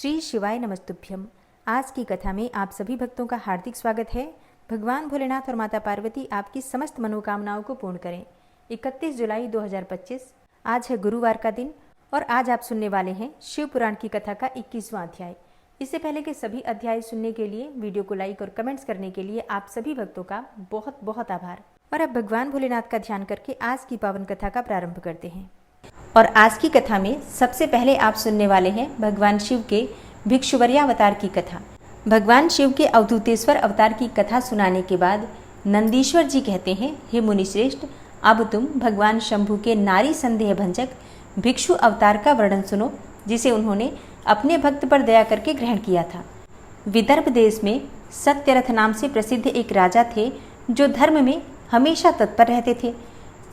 श्री शिवाय नमस्तुभ्यम। आज की कथा में आप सभी भक्तों का हार्दिक स्वागत है। भगवान भोलेनाथ और माता पार्वती आपकी समस्त मनोकामनाओं को पूर्ण करें। 31 जुलाई 2025 आज है गुरुवार का दिन और आज आप सुनने वाले हैं शिव पुराण की कथा का 21वां अध्याय। इससे पहले के सभी अध्याय सुनने के लिए, वीडियो को लाइक और कमेंट्स करने के लिए आप सभी भक्तों का बहुत बहुत आभार। और अब भगवान भोलेनाथ का ध्यान करके आज की पावन कथा का प्रारंभ करते हैं। और आज की कथा में सबसे पहले आप सुनने वाले हैं भगवान शिव के भिक्षुवर्यावतार की कथा। भगवान शिव के अवधूतेश्वर अवतार की कथा सुनाने के बाद नंदीश्वर जी कहते हैं, हे मुनिश्रेष्ठ, अब तुम भगवान शंभु के नारी संदेह भंजक भिक्षु अवतार का वर्णन सुनो, जिसे उन्होंने अपने भक्त पर दया करके ग्रहण किया था। विदर्भ देश में सत्यरथ नाम से प्रसिद्ध एक राजा थे, जो धर्म में हमेशा तत्पर रहते थे,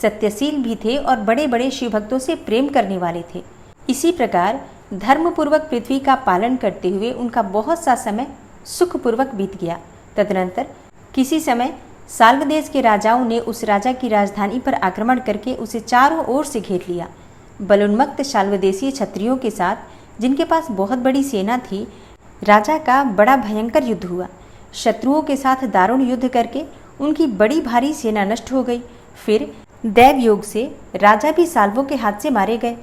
सत्यशील भी थे और बड़े बड़े शिव भक्तों से प्रेम करने वाले थे। इसी प्रकार धर्मपूर्वक पृथ्वी का पालन करते हुए उनका बहुत सा समय सुखपूर्वक बीत गया। तदनंतर किसी समय साल्व देश के राजाओं ने उस राजा की राजधानी पर आक्रमण करके उसे चारों ओर से घेर लिया। बलोन्मत्त शाल्वदेशीय क्षत्रियों के साथ, जिनके पास बहुत बड़ी सेना थी, राजा का बड़ा भयंकर युद्ध हुआ। शत्रुओं के साथ दारुण युद्ध करके उनकी बड़ी भारी सेना नष्ट हो गई। फिर दैव योग से राजा भी साल्वों के हाथ से मारे गए।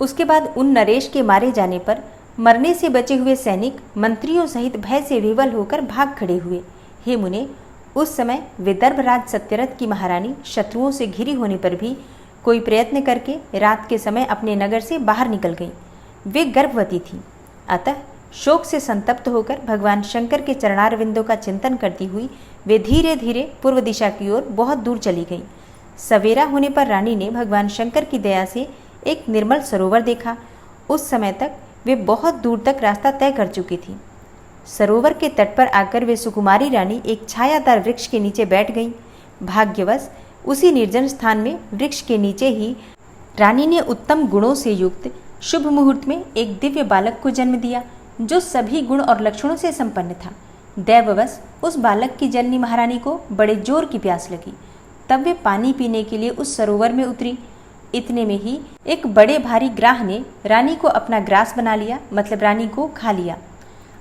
उसके बाद उन नरेश के मारे जाने पर मरने से बचे हुए सैनिक मंत्रियों सहित भय से विवल होकर भाग खड़े हुए। हे मुने, उस समय विदर्भ राज सत्यरथ की महारानी शत्रुओं से घिरी होने पर भी कोई प्रयत्न करके रात के समय अपने नगर से बाहर निकल गई। वे गर्भवती थी, अतः शोक से संतप्त होकर भगवान शंकर के चरणारविंदों का चिंतन करती हुई वे धीरे धीरे पूर्व दिशा की ओर बहुत दूर चली गई। सवेरा होने पर रानी ने भगवान शंकर की दया से एक निर्मल सरोवर देखा। उस समय तक वे बहुत दूर तक रास्ता तय कर चुकी थी। सरोवर के तट पर आकर वे सुकुमारी रानी एक छायादार वृक्ष के नीचे बैठ गई। भाग्यवश उसी निर्जन स्थान में वृक्ष के नीचे ही रानी ने उत्तम गुणों से युक्त शुभ मुहूर्त में एक दिव्य बालक को जन्म दिया, जो सभी गुण और लक्षणों से संपन्न था। दैववश उस बालक की जननी महारानी को बड़े जोर की प्यास लगी। तब वे पानी पीने के लिए उस सरोवर में उतरी। इतने में ही एक बड़े भारी ग्राह ने रानी को अपना ग्रास बना लिया, मतलब रानी को खा लिया।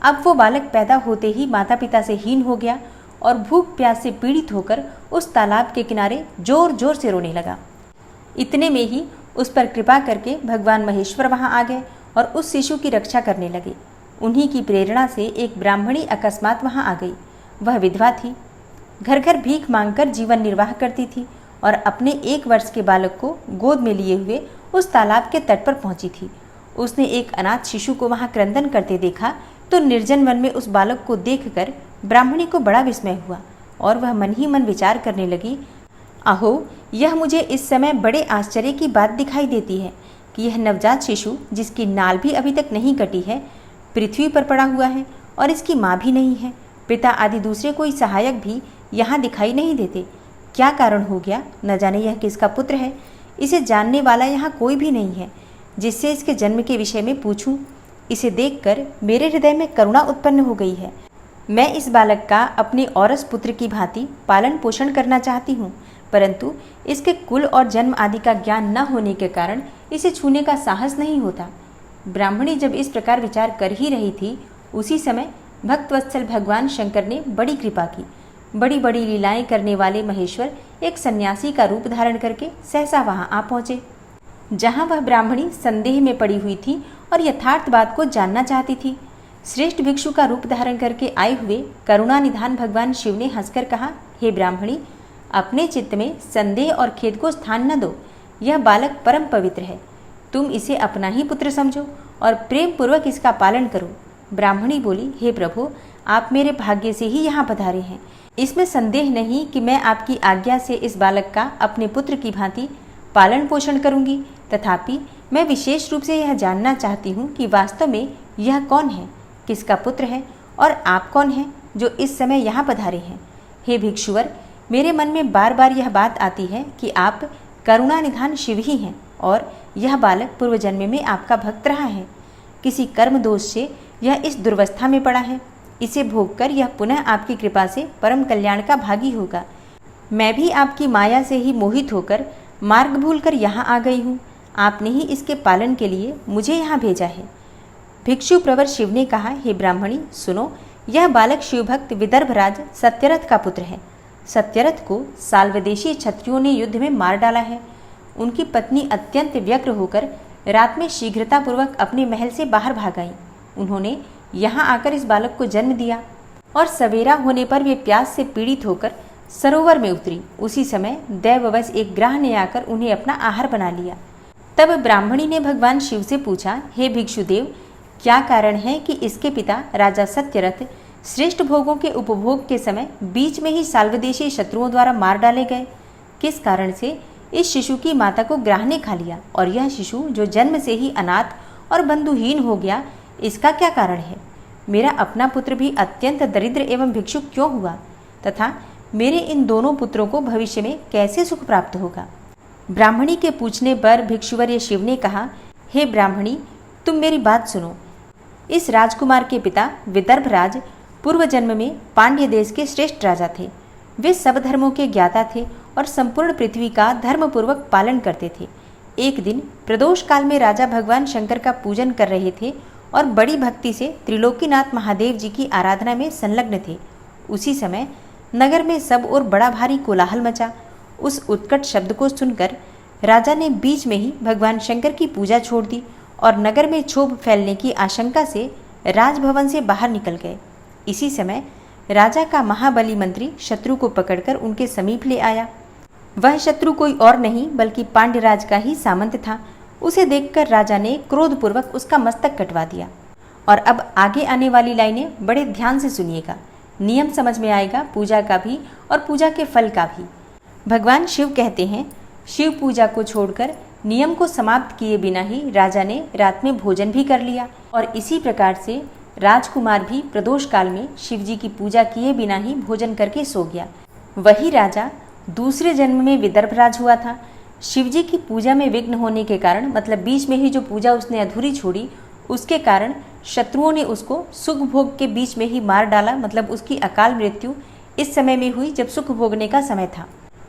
अब वो बालक पैदा होते ही माता पिता से हीन हो गया और भूख प्यास से पीड़ित होकर उस तालाब के किनारे जोर जोर से रोने लगा। इतने में ही उस पर कृपा करके भगवान महेश्वर वहां आ गए और उस शिशु की रक्षा करने लगे। उन्हीं की प्रेरणा से एक ब्राह्मणी अकस्मात वहां आ गई। वह विधवा थी, घर घर भीख मांगकर जीवन निर्वाह करती थी और अपने 1 वर्ष के बालक को गोद में लिए हुए उस तालाब के तट पर पहुंची थी। उसने एक अनाथ शिशु को वहां क्रंदन करते देखा तो निर्जन वन में उस बालक को देखकर ब्राह्मणी को बड़ा विस्मय हुआ और वह मन ही मन विचार करने लगी, अहो, यह मुझे इस समय बड़े आश्चर्य की बात दिखाई देती है कि यह नवजात शिशु, जिसकी नाल भी अभी तक नहीं कटी है, पृथ्वी पर पड़ा हुआ है और इसकी माँ भी नहीं है। पिता आदि दूसरे कोई सहायक भी यहाँ दिखाई नहीं देते। क्या कारण हो गया? न जाने यह किसका पुत्र है। इसे जानने वाला यहाँ कोई भी नहीं है जिससे इसके जन्म के विषय में पूछूं। इसे देखकर मेरे हृदय में करुणा उत्पन्न हो गई है। मैं इस बालक का अपने औरस पुत्र की भांति पालन पोषण करना चाहती हूँ, परंतु इसके कुल और जन्म आदि का ज्ञान न होने के कारण इसे छूने का साहस नहीं होता। ब्राह्मणी जब इस प्रकार विचार कर ही रही थी, उसी समय भक्तवत्सल भगवान शंकर ने बड़ी कृपा की। बड़ी बड़ी लीलाएं करने वाले महेश्वर एक सन्यासी का रूप धारण करके सहसा वहां आ पहुंचे, जहां वह ब्राह्मणी संदेह में पड़ी हुई थी और यथार्थ बात को जानना चाहती थी। श्रेष्ठ भिक्षु का रूप धारण करके आए हुए करुणा निधान भगवान शिव ने हंसकर कहा, हे ब्राह्मणी, अपने चित्त में संदेह और खेद को स्थान न दो। यह बालक परम पवित्र है। तुम इसे अपना ही पुत्र समझो और प्रेम पूर्वक इसका पालन करो। ब्राह्मणी बोली, हे प्रभु, आप मेरे भाग्य से ही यहाँ पधारे हैं। इसमें संदेह नहीं कि मैं आपकी आज्ञा से इस बालक का अपने पुत्र की भांति पालन पोषण करूंगी। तथापि मैं विशेष रूप से यह जानना चाहती हूँ कि वास्तव में यह कौन है, किसका पुत्र है और आप कौन हैं जो इस समय यहाँ पधारे हैं। हे भिक्षुवर, मेरे मन में बार बार यह बात आती है कि आप करुणा निधान शिव ही हैं और यह बालक पूर्व जन्म में आपका भक्त रहा है। किसी कर्म दोष से यह इस दुर्वस्था में पड़ा है। इसे भोगकर यह पुनः आपकी कृपा से परम कल्याण का भागी होगा। मैं भी आपकी माया से ही मोहित होकर मार्ग भूलकर यहाँ आ गई हूँ। आपने ही इसके पालन के लिए मुझे यहाँ भेजा है। भिक्षु प्रवर शिव ने कहा, हे ब्राह्मणी सुनो, यह बालक शिवभक्त विदर्भराज सत्यरथ का पुत्र है। सत्यरथ को साल्वदेशी क्षत्रियों ने युद्ध में मार डाला है। उनकी पत्नी अत्यंत व्यग्र होकर रात में शीघ्रतापूर्वक अपने महल से बाहर भाग आई। उन्होंने यहाँ आकर इस बालक को जन्म दिया और सवेरा होने पर वे प्यास से पीड़ित होकर सरोवर में उतरी। उसी समय दैववश एक ग्राह ने आकर उन्हें अपना आहार बना लिया। तब ब्राह्मणी ने भगवान शिव से पूछा, हे भिक्षुदेव, क्या कारण है कि इसके पिता राजा सत्यरथ श्रेष्ठ भोगों के उपभोग के समय बीच में ही साल्वदेशी शत्रुओं द्वारा मार डाले गए? किस कारण से इस शिशु की माता को ग्राह ने खा लिया और यह शिशु जो जन्म से ही अनाथ और बंधुहीन हो गया, इसका क्या कारण है? मेरा अपना पुत्र भी अत्यंत दरिद्र एवं भिक्षुक क्यों हुआ तथा मेरे इन दोनों पुत्रों को भविष्य में कैसे सुख प्राप्त होगा? ब्राह्मणी के पूछने पर भिक्षुवर्य शिव ने कहा, हे ब्राह्मणी, तुम मेरी बात सुनो। इस राजकुमार के पिता विदर्भराज पूर्व जन्म में पांड्य देश के श्रेष्ठ राजा थे। वे सब धर्मों के ज्ञाता थे और संपूर्ण पृथ्वी का धर्मपूर्वक पालन करते थे। एक दिन प्रदोष काल में राजा भगवान शंकर का पूजन कर रहे थे और बड़ी भक्ति से त्रिलोकीनाथ महादेव जी की आराधना में संलग्न थे। उसी समय नगर में सब ओर बड़ा भारी कोलाहल मचा। उस उत्कट शब्द को सुनकर राजा ने बीच में ही भगवान शंकर की पूजा छोड़ दी और नगर में क्षोभ फैलने की आशंका से राजभवन से बाहर निकल गए। इसी समय राजा का महाबली मंत्री शत्रु को पकड़कर उनके समीप ले आया। वह शत्रु कोई और नहीं बल्कि पांड्यराज का ही सामंत था। उसे देखकर राजा ने क्रोधपूर्वक उसका मस्तक कटवा दिया। और अब आगे आने वाली लाइनें बड़े ध्यान से सुनिएगा, नियम समझ में आएगा, पूजा का भी और पूजा के फल का भी। भगवान शिव कहते हैं, शिव पूजा को छोड़कर नियम को समाप्त किए बिना ही राजा ने रात में भोजन भी कर लिया और इसी प्रकार से राजकुमार भी प्रदोष काल में शिव जी की पूजा किए बिना ही भोजन करके सो गया। वही राजा दूसरे जन्म में विदर्भराज हुआ था। शिव जी की पूजा में विघ्न होने के कारण, मतलब बीच में ही जो पूजा उसने अधूरी छोड़ी, उसके कारण शत्रुओं ने उसको सुख भोग के बीच में ही मार डाला। मतलब उसकी अकाल मृत्यु इस समय में हुई जब सुख भोगने का समय था।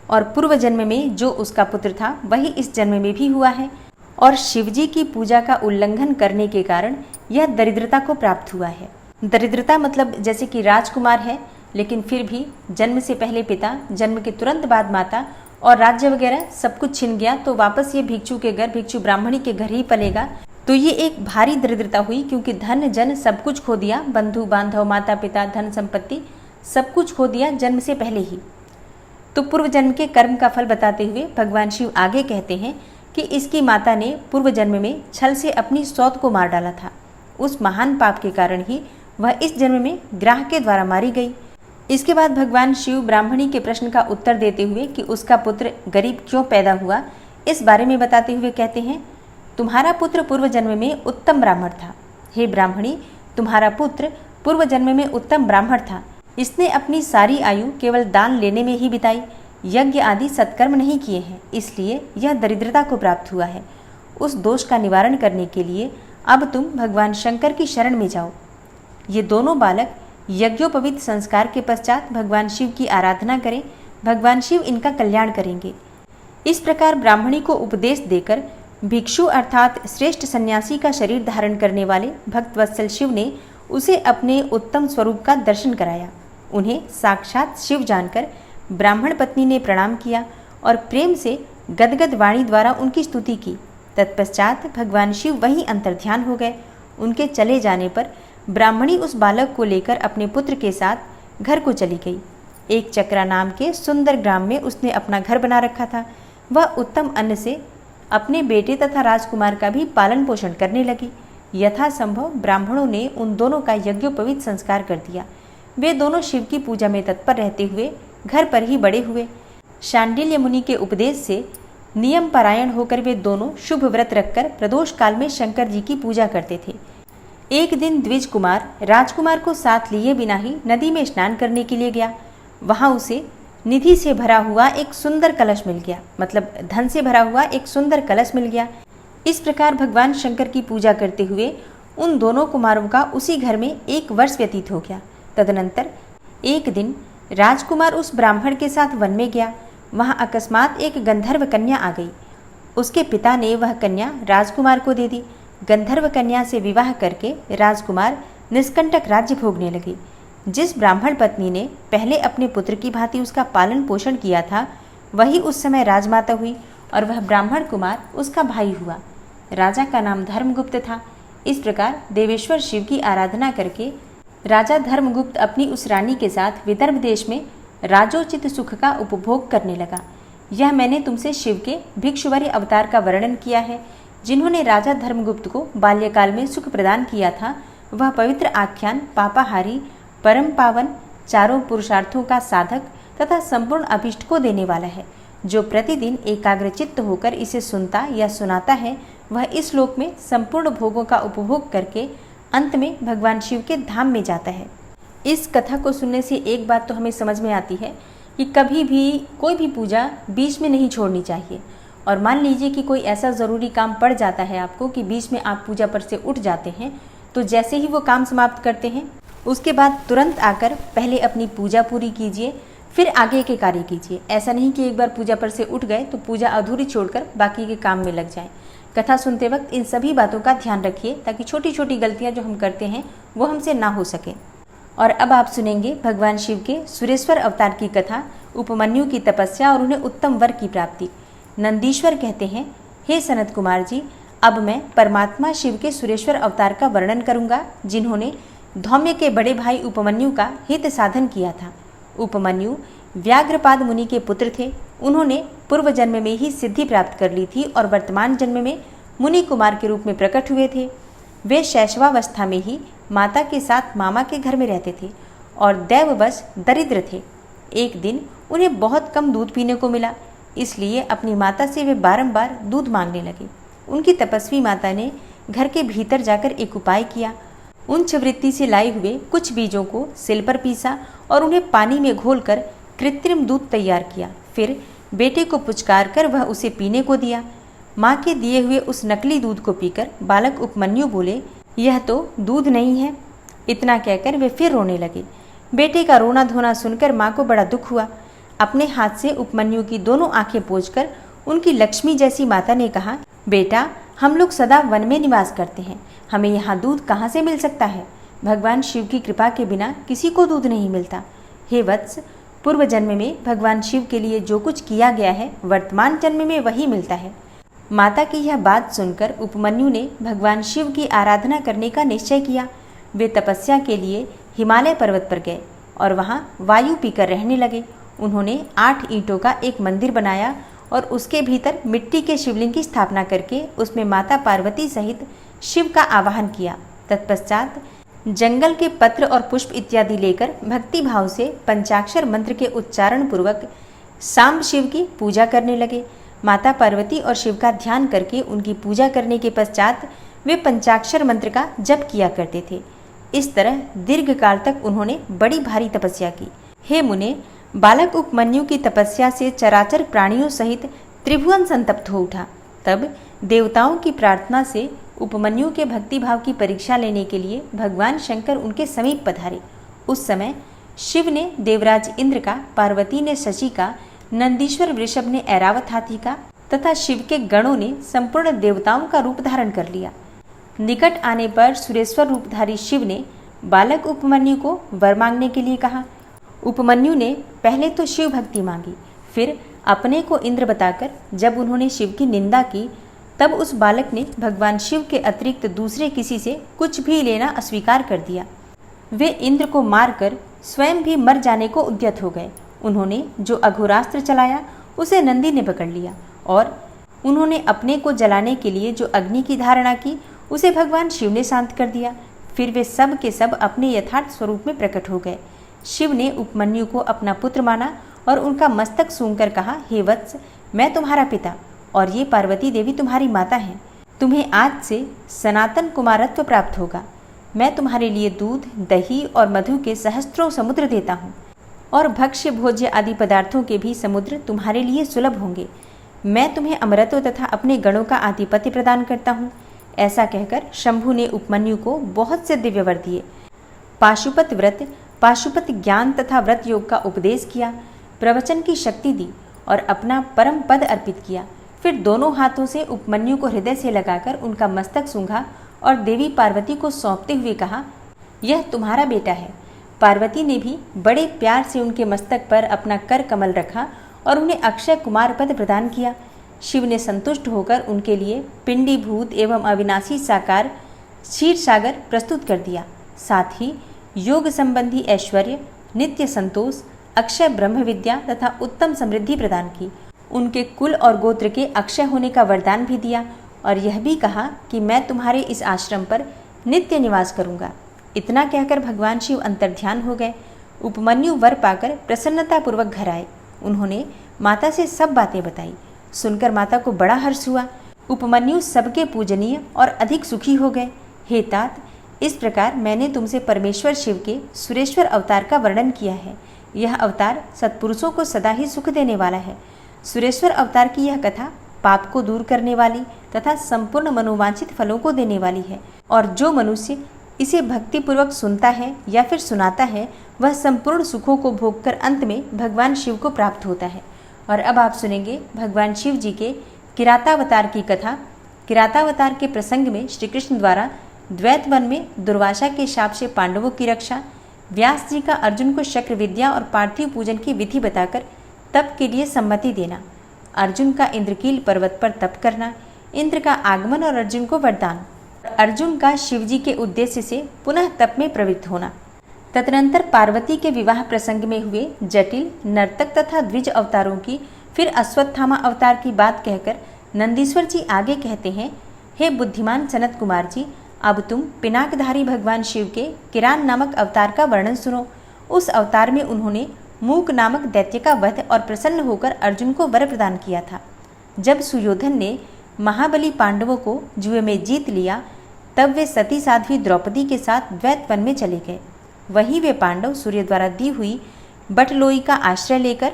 और पूर्व जन्म में जो उसका पुत्र था वही इस जन्म में भी हुआ है। और शिवजी की पूजा का उल्लंघन करने के कारण यह दरिद्रता को प्राप्त हुआ है। दरिद्रता मतलब जैसे कि राजकुमार है लेकिन फिर भी जन्म से पहले पिता, जन्म के तुरंत बाद माता और राज्य वगैरह सब कुछ छिन गया, तो वापस ये भिक्षु के घर, भिक्षु ब्राह्मणी के घर ही पलेगा। तो ये एक भारी दरिद्रता हुई क्योंकि धन जन सब कुछ खो दिया, बंधु बांधव, माता पिता, धन संपत्ति सब कुछ खो दिया जन्म से पहले ही। तो पूर्व जन्म के कर्म का फल बताते हुए भगवान शिव आगे कहते हैं कि इसकी माता ने पूर्व जन्म में छल से अपनी सौत को मार डाला था। उस महान पाप के कारण ही वह इस जन्म में ग्राह के द्वारा मारी गई। इसके बाद भगवान शिव ब्राह्मणी के प्रश्न का उत्तर देते हुए कि उसका पुत्र गरीब क्यों पैदा हुआ, इस बारे में बताते हुए कहते हैं, तुम्हारा पुत्र पूर्व जन्म में उत्तम ब्राह्मण था। हे ब्राह्मणी, तुम्हारा पुत्र पूर्व जन्म में उत्तम ब्राह्मण था। इसने अपनी सारी आयु केवल दान लेने में ही बिताई, यज्ञ आदि सत्कर्म नहीं किए हैं, इसलिए यह दरिद्रता को प्राप्त हुआ है। उस दोष का निवारण करने के लिए अब तुम भगवान शंकर की शरण में जाओ। ये दोनों बालक यज्ञोपवीत संस्कार के पश्चात भगवान शिव की आराधना करें, भगवान शिव इनका कल्याण करेंगे। इस प्रकार ब्राह्मणी को उपदेश देकर भिक्षु अर्थात श्रेष्ठ सन्यासी का शरीर धारण करने वाले भक्तवत्सल शिव ने उसे अपने उत्तम स्वरूप का दर्शन कराया। उन्हें साक्षात शिव जानकर ब्राह्मण पत्नी ने प्रणाम किया और प्रेम से गदगद वाणी द्वारा उनकी स्तुति की। तत्पश्चात भगवान शिव वहीं अंतर्ध्यान हो गए। उनके चले जाने पर ब्राह्मणी उस बालक को लेकर अपने पुत्र के साथ घर को चली गई। एक चक्रा नाम के सुंदर ग्राम में उसने अपना घर बना रखा था। वह उत्तम अन्न से अपने बेटे तथा राजकुमार का भी पालन पोषण करने लगी। यथासंभव ब्राह्मणों ने उन दोनों का यज्ञोपवीत संस्कार कर दिया। वे दोनों शिव की पूजा में तत्पर रहते हुए घर पर ही बड़े हुए। शांडिल्य मुनि के उपदेश से नियम परायण होकर वे दोनों शुभ व्रत रखकर प्रदोष काल में शंकर जी की पूजा करते थे। एक दिन द्विज कुमार राजकुमार को साथ लिए बिना ही नदी में स्नान करने के लिए गया। वहां उसे निधि से भरा हुआ एक सुंदर कलश मिल गया, मतलब धन से भरा हुआ एक सुंदर कलश मिल गया। इस प्रकार भगवान शंकर की पूजा करते हुए उन दोनों कुमारों का उसी घर में 1 वर्ष व्यतीत हो गया। तदनंतर एक दिन राजकुमार उस ब्राह्मण के साथ वन में गया। वहां अकस्मात एक गंधर्व कन्या आ गई। उसके पिता ने वह कन्या राजकुमार को दे दी। गंधर्व कन्या से विवाह करके राजकुमार निष्कंटक राज्य भोगने लगे। जिस ब्राह्मण पत्नी ने पहले अपने पुत्र की भांति उसका पालन पोषण किया था, वही उस समय राजमाता हुई और वह ब्राह्मण कुमार उसका भाई हुआ। राजा का नाम धर्मगुप्त था। इस प्रकार देवेश्वर शिव की आराधना करके राजा धर्मगुप्त अपनी उस रानी के साथ विदर्भ देश में राजोचित सुख का उपभोग करने लगा। यह मैंने तुमसे शिव के भिक्षुवरी अवतार का वर्णन किया है, जिन्होंने राजा धर्मगुप्त को बाल्यकाल में सुख प्रदान किया था। वह पवित्र आख्यान पापाहारी, परम पावन, चारों पुरुषार्थों का साधक तथा संपूर्ण अभिष्ट को देने वाला है। जो प्रतिदिन एकाग्रचित्त होकर इसे सुनता या सुनाता है, वह इस लोक में संपूर्ण भोगों का उपभोग करके अंत में भगवान शिव के धाम में जाता है। इस कथा को सुनने से एक बात तो हमें समझ में आती है कि कभी भी कोई भी पूजा बीच में नहीं छोड़नी चाहिए। और मान लीजिए कि कोई ऐसा ज़रूरी काम पड़ जाता है आपको कि बीच में आप पूजा पर से उठ जाते हैं, तो जैसे ही वो काम समाप्त करते हैं उसके बाद तुरंत आकर पहले अपनी पूजा पूरी कीजिए, फिर आगे के कार्य कीजिए। ऐसा नहीं कि एक बार पूजा पर से उठ गए तो पूजा अधूरी छोड़कर बाकी के काम में लग जाएं। कथा सुनते वक्त इन सभी बातों का ध्यान रखिए ताकि छोटी छोटी गलतियां जो हम करते हैं वो हमसे ना हो सके। और अब आप सुनेंगे भगवान शिव के सुरेश्वर अवतार की कथा, उपमन्यु की तपस्या और उन्हें उत्तम वर की प्राप्ति। नंदीश्वर कहते हैं, हे सनत कुमार जी, अब मैं परमात्मा शिव के सुरेश्वर अवतार का वर्णन करूंगा, जिन्होंने धौम्य के बड़े भाई उपमन्यु का हित साधन किया था। उपमन्यु व्याघ्रपाद मुनि के पुत्र थे। उन्होंने पूर्व जन्म में ही सिद्धि प्राप्त कर ली थी और वर्तमान जन्म में मुनि कुमार के रूप में प्रकट हुए थे। वे शैशवावस्था में ही माता के साथ मामा के घर में रहते थे और दैववश दरिद्र थे। एक दिन उन्हें बहुत कम दूध पीने को मिला, इसलिए अपनी माता से वे बारंबार दूध मांगने लगे। उनकी तपस्वी माता ने घर के भीतर जाकर एक उपाय किया। उच्च वृत्ति से लाए हुए कुछ बीजों को सिल पर पीसा और उन्हें पानी में घोलकर कृत्रिम दूध तैयार किया। फिर बेटे को पुचकार कर वह उसे पीने को दिया। माँ के दिए हुए उस नकली दूध को पीकर बालक उपमन्यु बोले, यह तो दूध नहीं है। इतना कहकर वे फिर रोने लगे। बेटे का रोना धोना सुनकर माँ को बड़ा दुख हुआ। अपने हाथ से उपमन्यु की दोनों आंखें पोंछकर उनकी लक्ष्मी जैसी माता ने कहा, बेटा, हम लोग सदा वन में निवास करते हैं, हमें यहाँ दूध कहाँ से मिल सकता है? भगवान शिव की कृपा के बिना किसी को दूध नहीं मिलता। हे वत्स, पूर्व जन्म में भगवान शिव के लिए जो कुछ किया गया है, वर्तमान जन्म में वही मिलता है। माता की यह बात सुनकर उपमन्यु ने भगवान शिव की आराधना करने का निश्चय किया। वे तपस्या के लिए हिमालय पर्वत पर गए और वहाँ वायु पीकर रहने लगे। उन्होंने 8 ईंटों का एक मंदिर बनाया और उसके भीतर मिट्टी के शिवलिंग की स्थापना करके उसमें माता पार्वती सहित शिव का आवाहन किया। तत्पश्चात जंगल के पत्र और पुष्प इत्यादि लेकर भक्ति भाव से पंचाक्षर मंत्र के उच्चारण पूर्वक सांब शिव की पूजा करने लगे। माता पार्वती और शिव का ध्यान करके उनकी पूजा करने के पश्चात वे पंचाक्षर मंत्र का जप किया करते थे। इस तरह दीर्घ काल तक उन्होंने बड़ी भारी तपस्या की। हे मुने, बालक उपमन्यु की तपस्या से चराचर प्राणियों सहित त्रिभुवन संतप्त हो उठा। तब देवताओं की प्रार्थना से उपमन्यु के भक्ति भाव की परीक्षा लेने के लिए भगवान शंकर उनके समीप पधारे। उस समय शिव ने देवराज इंद्र का, पार्वती ने शची का, नंदीश्वर वृषभ ने ऐरावत हाथी का तथा शिव के गणों ने संपूर्ण देवताओं का रूप धारण कर लिया। निकट आने पर सुरेश्वर रूपधारी शिव ने बालक उपमन्यु को वर मांगने के लिए कहा। उपमन्यु ने पहले तो शिव भक्ति मांगी, फिर अपने को इंद्र बताकर जब उन्होंने शिव की निंदा की, तब उस बालक ने भगवान शिव के अतिरिक्त दूसरे किसी से कुछ भी लेना अस्वीकार कर दिया। वे इंद्र को मारकर स्वयं भी मर जाने को उद्यत हो गए। उन्होंने जो अघोरास्त्र चलाया उसे नंदी ने पकड़ लिया और उन्होंने अपने को जलाने के लिए जो अग्नि की धारणा की उसे भगवान शिव ने शांत कर दिया। फिर वे सब के सब अपने यथार्थ स्वरूप में प्रकट हो गए। शिव ने उपमन्यु को अपना पुत्र माना और उनका मस्तक सूंघकर कहा, हे वत्स, मैं तुम्हारा पिता और ये पार्वती देवी तुम्हारी माता हैं। तुम्हें आज से सनातन कुमारत्व प्राप्त होगा। मैं तुम्हारे लिए दूध, दही और मधु के सहस्त्रों समुद्र देता हूँ और भक्ष्य भोज्य आदि पदार्थों के भी समुद्र तुम्हारे लिए सुलभ होंगे। मैं तुम्हें अमरत्व तथा अपने गणों का आधिपत्य प्रदान करता हूँ। ऐसा कहकर शंभु ने उपमन्यु को बहुत से दिव्य वर दिए। पाशुपत व्रत, पाशुपत ज्ञान तथा व्रत योग का उपदेश किया, प्रवचन की शक्ति दी और अपना परम पद अर्पित किया। फिर दोनों हाथों से उपमन्यु को हृदय से लगाकर उनका मस्तक सूंघा और देवी पार्वती को सौंपते हुए कहा, यह तुम्हारा बेटा है। पार्वती ने भी बड़े प्यार से उनके मस्तक पर अपना कर कमल रखा और उन्हें अक्षय कुमार पद प्रदान किया। शिव ने संतुष्ट होकर उनके लिए पिंडीभूत एवं अविनाशी साकार क्षीर सागर प्रस्तुत कर दिया। साथ ही योग संबंधी ऐश्वर्य, नित्य संतोष, अक्षय ब्रह्म विद्या तथा उत्तम समृद्धि प्रदान की। उनके कुल और गोत्र के अक्षय होने का वरदान भी दिया और यह भी कहा कि मैं तुम्हारे इस आश्रम पर नित्य निवास करूंगा। इतना कहकर भगवान शिव अंतर्ध्यान हो गए। उपमन्यु वर पाकर प्रसन्नतापूर्वक घर आए। उन्होंने माता से सब बातें बताई। सुनकर माता को बड़ा हर्ष हुआ। उपमन्यु सबके पूजनीय और अधिक सुखी हो गए। हे तात, इस प्रकार मैंने तुमसे परमेश्वर शिव के सुरेश्वर अवतार का वर्णन किया है। यह अवतार सत्पुरुषों को सदा ही सुख देने वाला है। सुरेश्वर अवतार की यह कथा पाप को दूर करने वाली तथा संपूर्ण मनोवांछित फलों को देने वाली है और जो मनुष्य इसे भक्तिपूर्वक सुनता है या फिर सुनाता है वह संपूर्ण सुखों को भोगकर अंत में भगवान शिव को प्राप्त होता है। और अब आप सुनेंगे भगवान शिव जी के किरातावतार की कथा। किरातावतार के प्रसंग में श्री कृष्ण द्वारा द्वैत वन में दुर्वासा के शाप से पांडवों की रक्षा, व्यास जी का अर्जुन को शक्र विद्या और पार्थिव पूजन की विधि बताकर तप के लिए सम्मति देना, अर्जुन का इंद्रकील पर्वत पर तप करना, इंद्र का आगमन और अर्जुन को वरदान, अर्जुन का शिवजी के उद्देश्य से पुनः तप में प्रवृत्त होना। तदनंतर पार्वती के विवाह प्रसंग में हुए जटिल नर्तक तथा द्विज अवतारों की, फिर अश्वत्थामा अवतार की बात कहकर नंदीश्वर जी आगे कहते हैं, हे बुद्धिमान सनत कुमार जी, अब तुम पिनाकधारी भगवान शिव के किरान नामक अवतार का वर्णन सुनो। उस अवतार में उन्होंने मूक नामक दैत्य का वध और प्रसन्न होकर अर्जुन को वर प्रदान किया था। जब सुयोधन ने महाबली पांडवों को जुए में जीत लिया तब वे सती साध्वी द्रौपदी के साथ द्वैत वन में चले गए। वहीं वे पांडव सूर्य द्वारा दी हुई बटलोई का आश्रय लेकर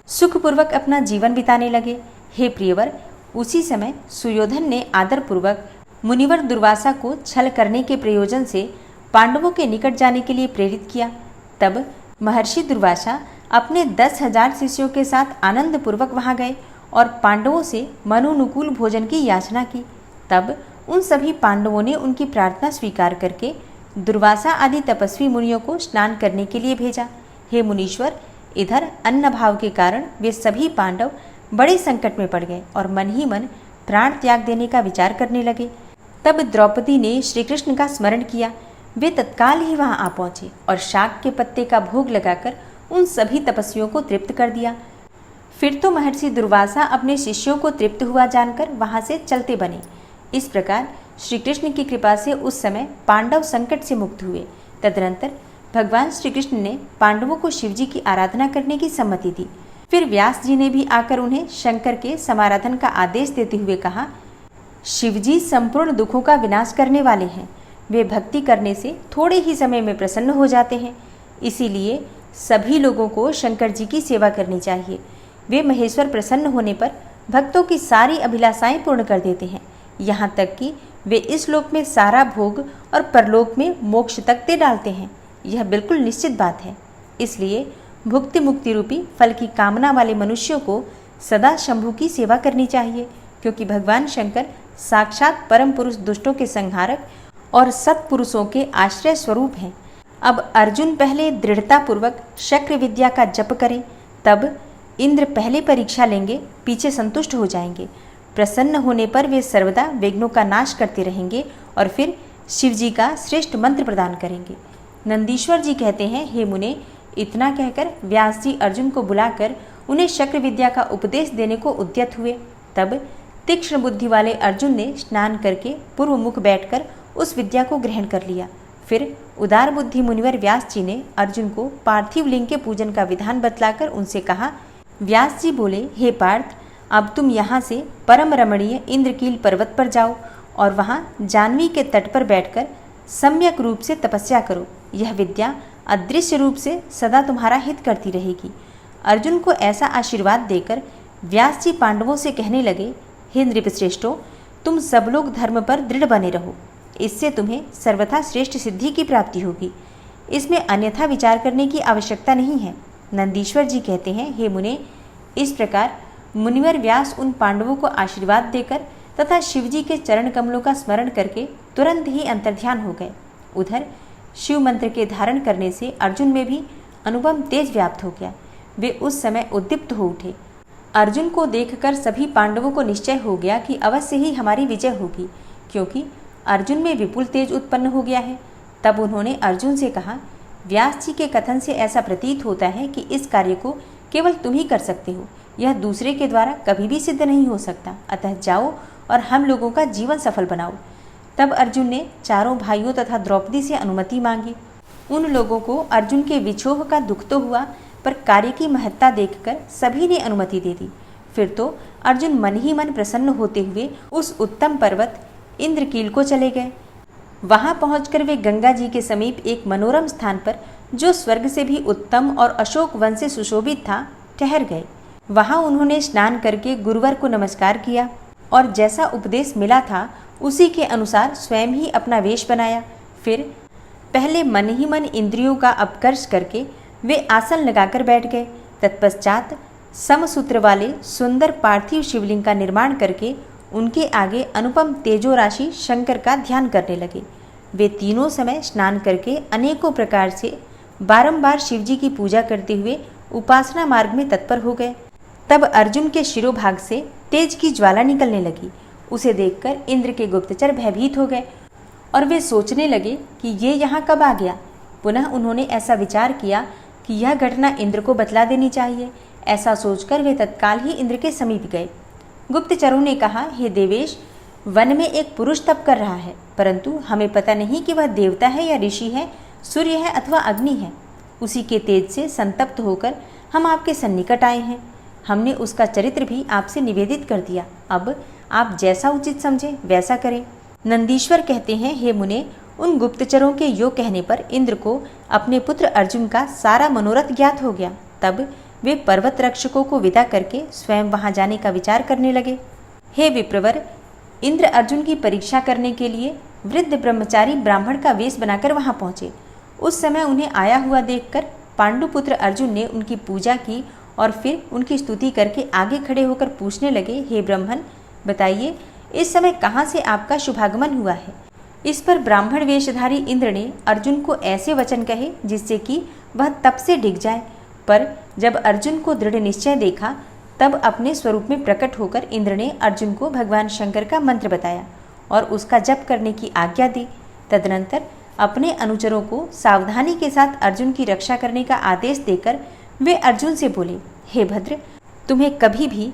सुखपूर्वक अपना जीवन बिताने लगे। हे प्रियवर, उसी समय सुयोधन ने आदरपूर्वक मुनिवर दुर्वासा को छल करने के प्रयोजन से पांडवों के निकट जाने के लिए प्रेरित किया। तब महर्षि दुर्वासा अपने 10,000 शिष्यों के साथ आनंद पूर्वक वहां गए और पांडवों से मनोनुकूल भोजन की याचना की। तब उन सभी पांडवों ने उनकी प्रार्थना स्वीकार करके दुर्वासा आदि तपस्वी मुनियों को स्नान करने के लिए भेजा। हे मुनीश्वर, इधर अन्न भाव के कारण वे सभी पांडव बड़े संकट में पड़ गए और मन ही मन प्राण त्याग देने का विचार करने लगे। तब द्रौपदी ने श्री कृष्ण का स्मरण किया। वे तत्काल ही वहां आ पहुंचे और शाक के पत्ते का भोग लगाकर उन सभी तपस्वियों को तृप्त कर दिया। फिर तो महर्षि दुर्वासा अपने शिष्यों को तृप्त हुआ जानकर वहां से चलते बने। इस प्रकार श्री कृष्ण की कृपा से उस समय पांडव संकट से मुक्त हुए। तदनंतर भगवान श्री कृष्ण ने पांडवों को शिवजी की आराधना करने की सम्मति दी। फिर व्यास जी ने भी आकर उन्हें शंकर के समाराधन का आदेश देते हुए कहा, शिवजी संपूर्ण दुखों का विनाश करने वाले हैं। वे भक्ति करने से थोड़े ही समय में प्रसन्न हो जाते हैं। इसीलिए सभी लोगों को शंकर जी की सेवा करनी चाहिए। वे महेश्वर प्रसन्न होने पर भक्तों की सारी अभिलाषाएं पूर्ण कर देते हैं, यहाँ तक कि वे इस लोक में सारा भोग और परलोक में मोक्ष तक दे डालते हैं। यह बिल्कुल निश्चित बात है। इसलिए भुक्ति मुक्ति रूपी फल की कामना वाले मनुष्यों को सदा शंभु की सेवा करनी चाहिए, क्योंकि भगवान शंकर साक्षात परम पुरुष दुष्टों के संहारक और सत्पुरुषों के आश्रय स्वरूप हैं। अब अर्जुन पहले दृढ़ता पूर्वक शक्र विद्या का जप करें, तब इंद्र पहले परीक्षा लेंगे, पीछे संतुष्ट हो जाएंगे। प्रसन्न होने पर वे सर्वदा विघ्नों का नाश करते रहेंगे और फिर शिव जी का श्रेष्ठ मंत्र प्रदान करेंगे। नंदीश्वर जी कहते हैं, हे मुने, इतना कहकर व्यास जी अर्जुन को बुलाकर उन्हें शक्र विद्या का उपदेश देने को उद्यत हुए। तब तीक्ष्ण बुद्धि वाले अर्जुन ने स्नान करके पूर्व मुख बैठकर उस विद्या को ग्रहण कर लिया। फिर उदार बुद्धि मुनिवर व्यास जी ने अर्जुन को पार्थिव लिंग के पूजन का विधान बतलाकर उनसे कहा। व्यास जी बोले, हे पार्थ, अब तुम यहाँ से परम रमणीय इंद्रकील पर्वत पर जाओ और वहाँ जाह्नवी के तट पर बैठकर सम्यक रूप से तपस्या करो। यह विद्या अदृश्य रूप से सदा तुम्हारा हित करती रहेगी। अर्जुन को ऐसा आशीर्वाद देकर व्यास जी पांडवों से कहने लगे, हे नृपश्रेष्ठो, तुम सब लोग धर्म पर दृढ़ बने रहो। इससे तुम्हें सर्वथा श्रेष्ठ सिद्धि की प्राप्ति होगी। इसमें अन्यथा विचार करने की आवश्यकता नहीं है। नंदीश्वर जी कहते हैं, हे मुने, इस प्रकार मुनिवर व्यास उन पांडवों को आशीर्वाद देकर तथा शिवजी के चरण कमलों का स्मरण करके तुरंत ही अंतर्ध्यान हो गए। उधर शिव मंत्र के धारण करने से अर्जुन में भी अनुपम तेज व्याप्त हो गया। वे उस समय उद्दीप्त हो उठे। अर्जुन को देखकर सभी पांडवों को निश्चय हो गया कि अवश्य ही हमारी विजय होगी, क्योंकि अर्जुन में विपुल तेज उत्पन्न हो गया है। तब उन्होंने अर्जुन से कहा, व्यास जी के कथन से ऐसा प्रतीत होता है कि इस कार्य को केवल तुम ही कर सकते हो, यह दूसरे के द्वारा कभी भी सिद्ध नहीं हो सकता। अतः जाओ और हम लोगों का जीवन सफल बनाओ। तब अर्जुन ने चारों भाइयों तथा द्रौपदी से अनुमति मांगी। उन लोगों को अर्जुन के विछोह का दुख तो हुआ, पर कार्य की महत्ता देखकर सभी ने अनुमति दे दी। फिर तो अर्जुन मन ही मन प्रसन्न होते हुए उस उत्तम पर्वत इंद्रकील को चले गए। वहां पहुंचकर वे गंगा जी के समीप एक मनोरम स्थान पर, जो स्वर्ग से भी उत्तम और अशोक वन से सुशोभित था, ठहर गए। वहां उन्होंने स्नान करके गुरुवर को नमस्कार किया और जैसा उपदेश मिला था उसी के अनुसार स्वयं ही अपना वेश बनाया। फिर पहले मन ही मन इंद्रियों का अपकर्ष करके वे आसन लगाकर बैठ गए। तत्पश्चात समसूत्र वाले सुंदर पार्थिव शिवलिंग का निर्माण करके उनके आगे अनुपम तेजो राशि शंकर का ध्यान करने लगे। वे तीनों समय स्नान करके अनेकों प्रकार से बारंबार शिवजी की पूजा करते हुए उपासना मार्ग में तत्पर हो गए। तब अर्जुन के शिरोभाग से तेज की ज्वाला निकलने लगी। उसे देखकर इंद्र के गुप्तचर भयभीत हो गए और वे सोचने लगे कि ये यहाँ कब आ गया। पुनः उन्होंने ऐसा विचार किया कि यह घटना इंद्र को बतला देनी चाहिए। ऐसा सोचकर वे तत्काल ही इंद्र के समीप गए। गुप्तचरों ने कहा, हे देवेश, वन में एक पुरुष तप कर रहा है, परंतु हमें पता नहीं कि वह देवता है या ऋषि है, सूर्य है अथवा अग्नि है। उसी के तेज से संतप्त होकर हम आपके सन्निकट आए हैं। हमने उसका चरित्र भी आपसे निवेदित कर दिया। अब आप जैसा उचित समझे वैसा करें। नंदीश्वर कहते हैं, हे मुने, उन गुप्तचरों के यो कहने पर इंद्र को अपने पुत्र अर्जुन का सारा मनोरथ ज्ञात हो गया। तब वे पर्वत रक्षकों को विदा करके स्वयं वहां जाने का विचार करने लगे। हे विप्रवर, इंद्र अर्जुन की परीक्षा करने के लिए वृद्ध ब्रह्मचारी ब्राह्मण का वेश बनाकर वहां पहुंचे। उस समय उन्हें आया हुआ देखकर पांडुपुत्र अर्जुन ने उनकी पूजा की और फिर उनकी स्तुति करके आगे खड़े होकर पूछने लगे, हे ब्राह्मण, बताइए इस समय कहाँ से आपका शुभागमन हुआ है। इस पर ब्राह्मण वेशधारी इंद्र ने अर्जुन को ऐसे वचन कहे जिससे कि वह तप से डिग जाए। पर जब अर्जुन को दृढ़ निश्चय देखा, तब अपने स्वरूप में प्रकट होकर इंद्र ने अर्जुन को भगवान शंकर का मंत्र बताया और उसका जप करने की आज्ञा दी। तदनंतर अपने अनुचरों को सावधानी के साथ अर्जुन की रक्षा करने का आदेश देकर वे अर्जुन से बोले, हे भद्र, तुम्हें कभी भी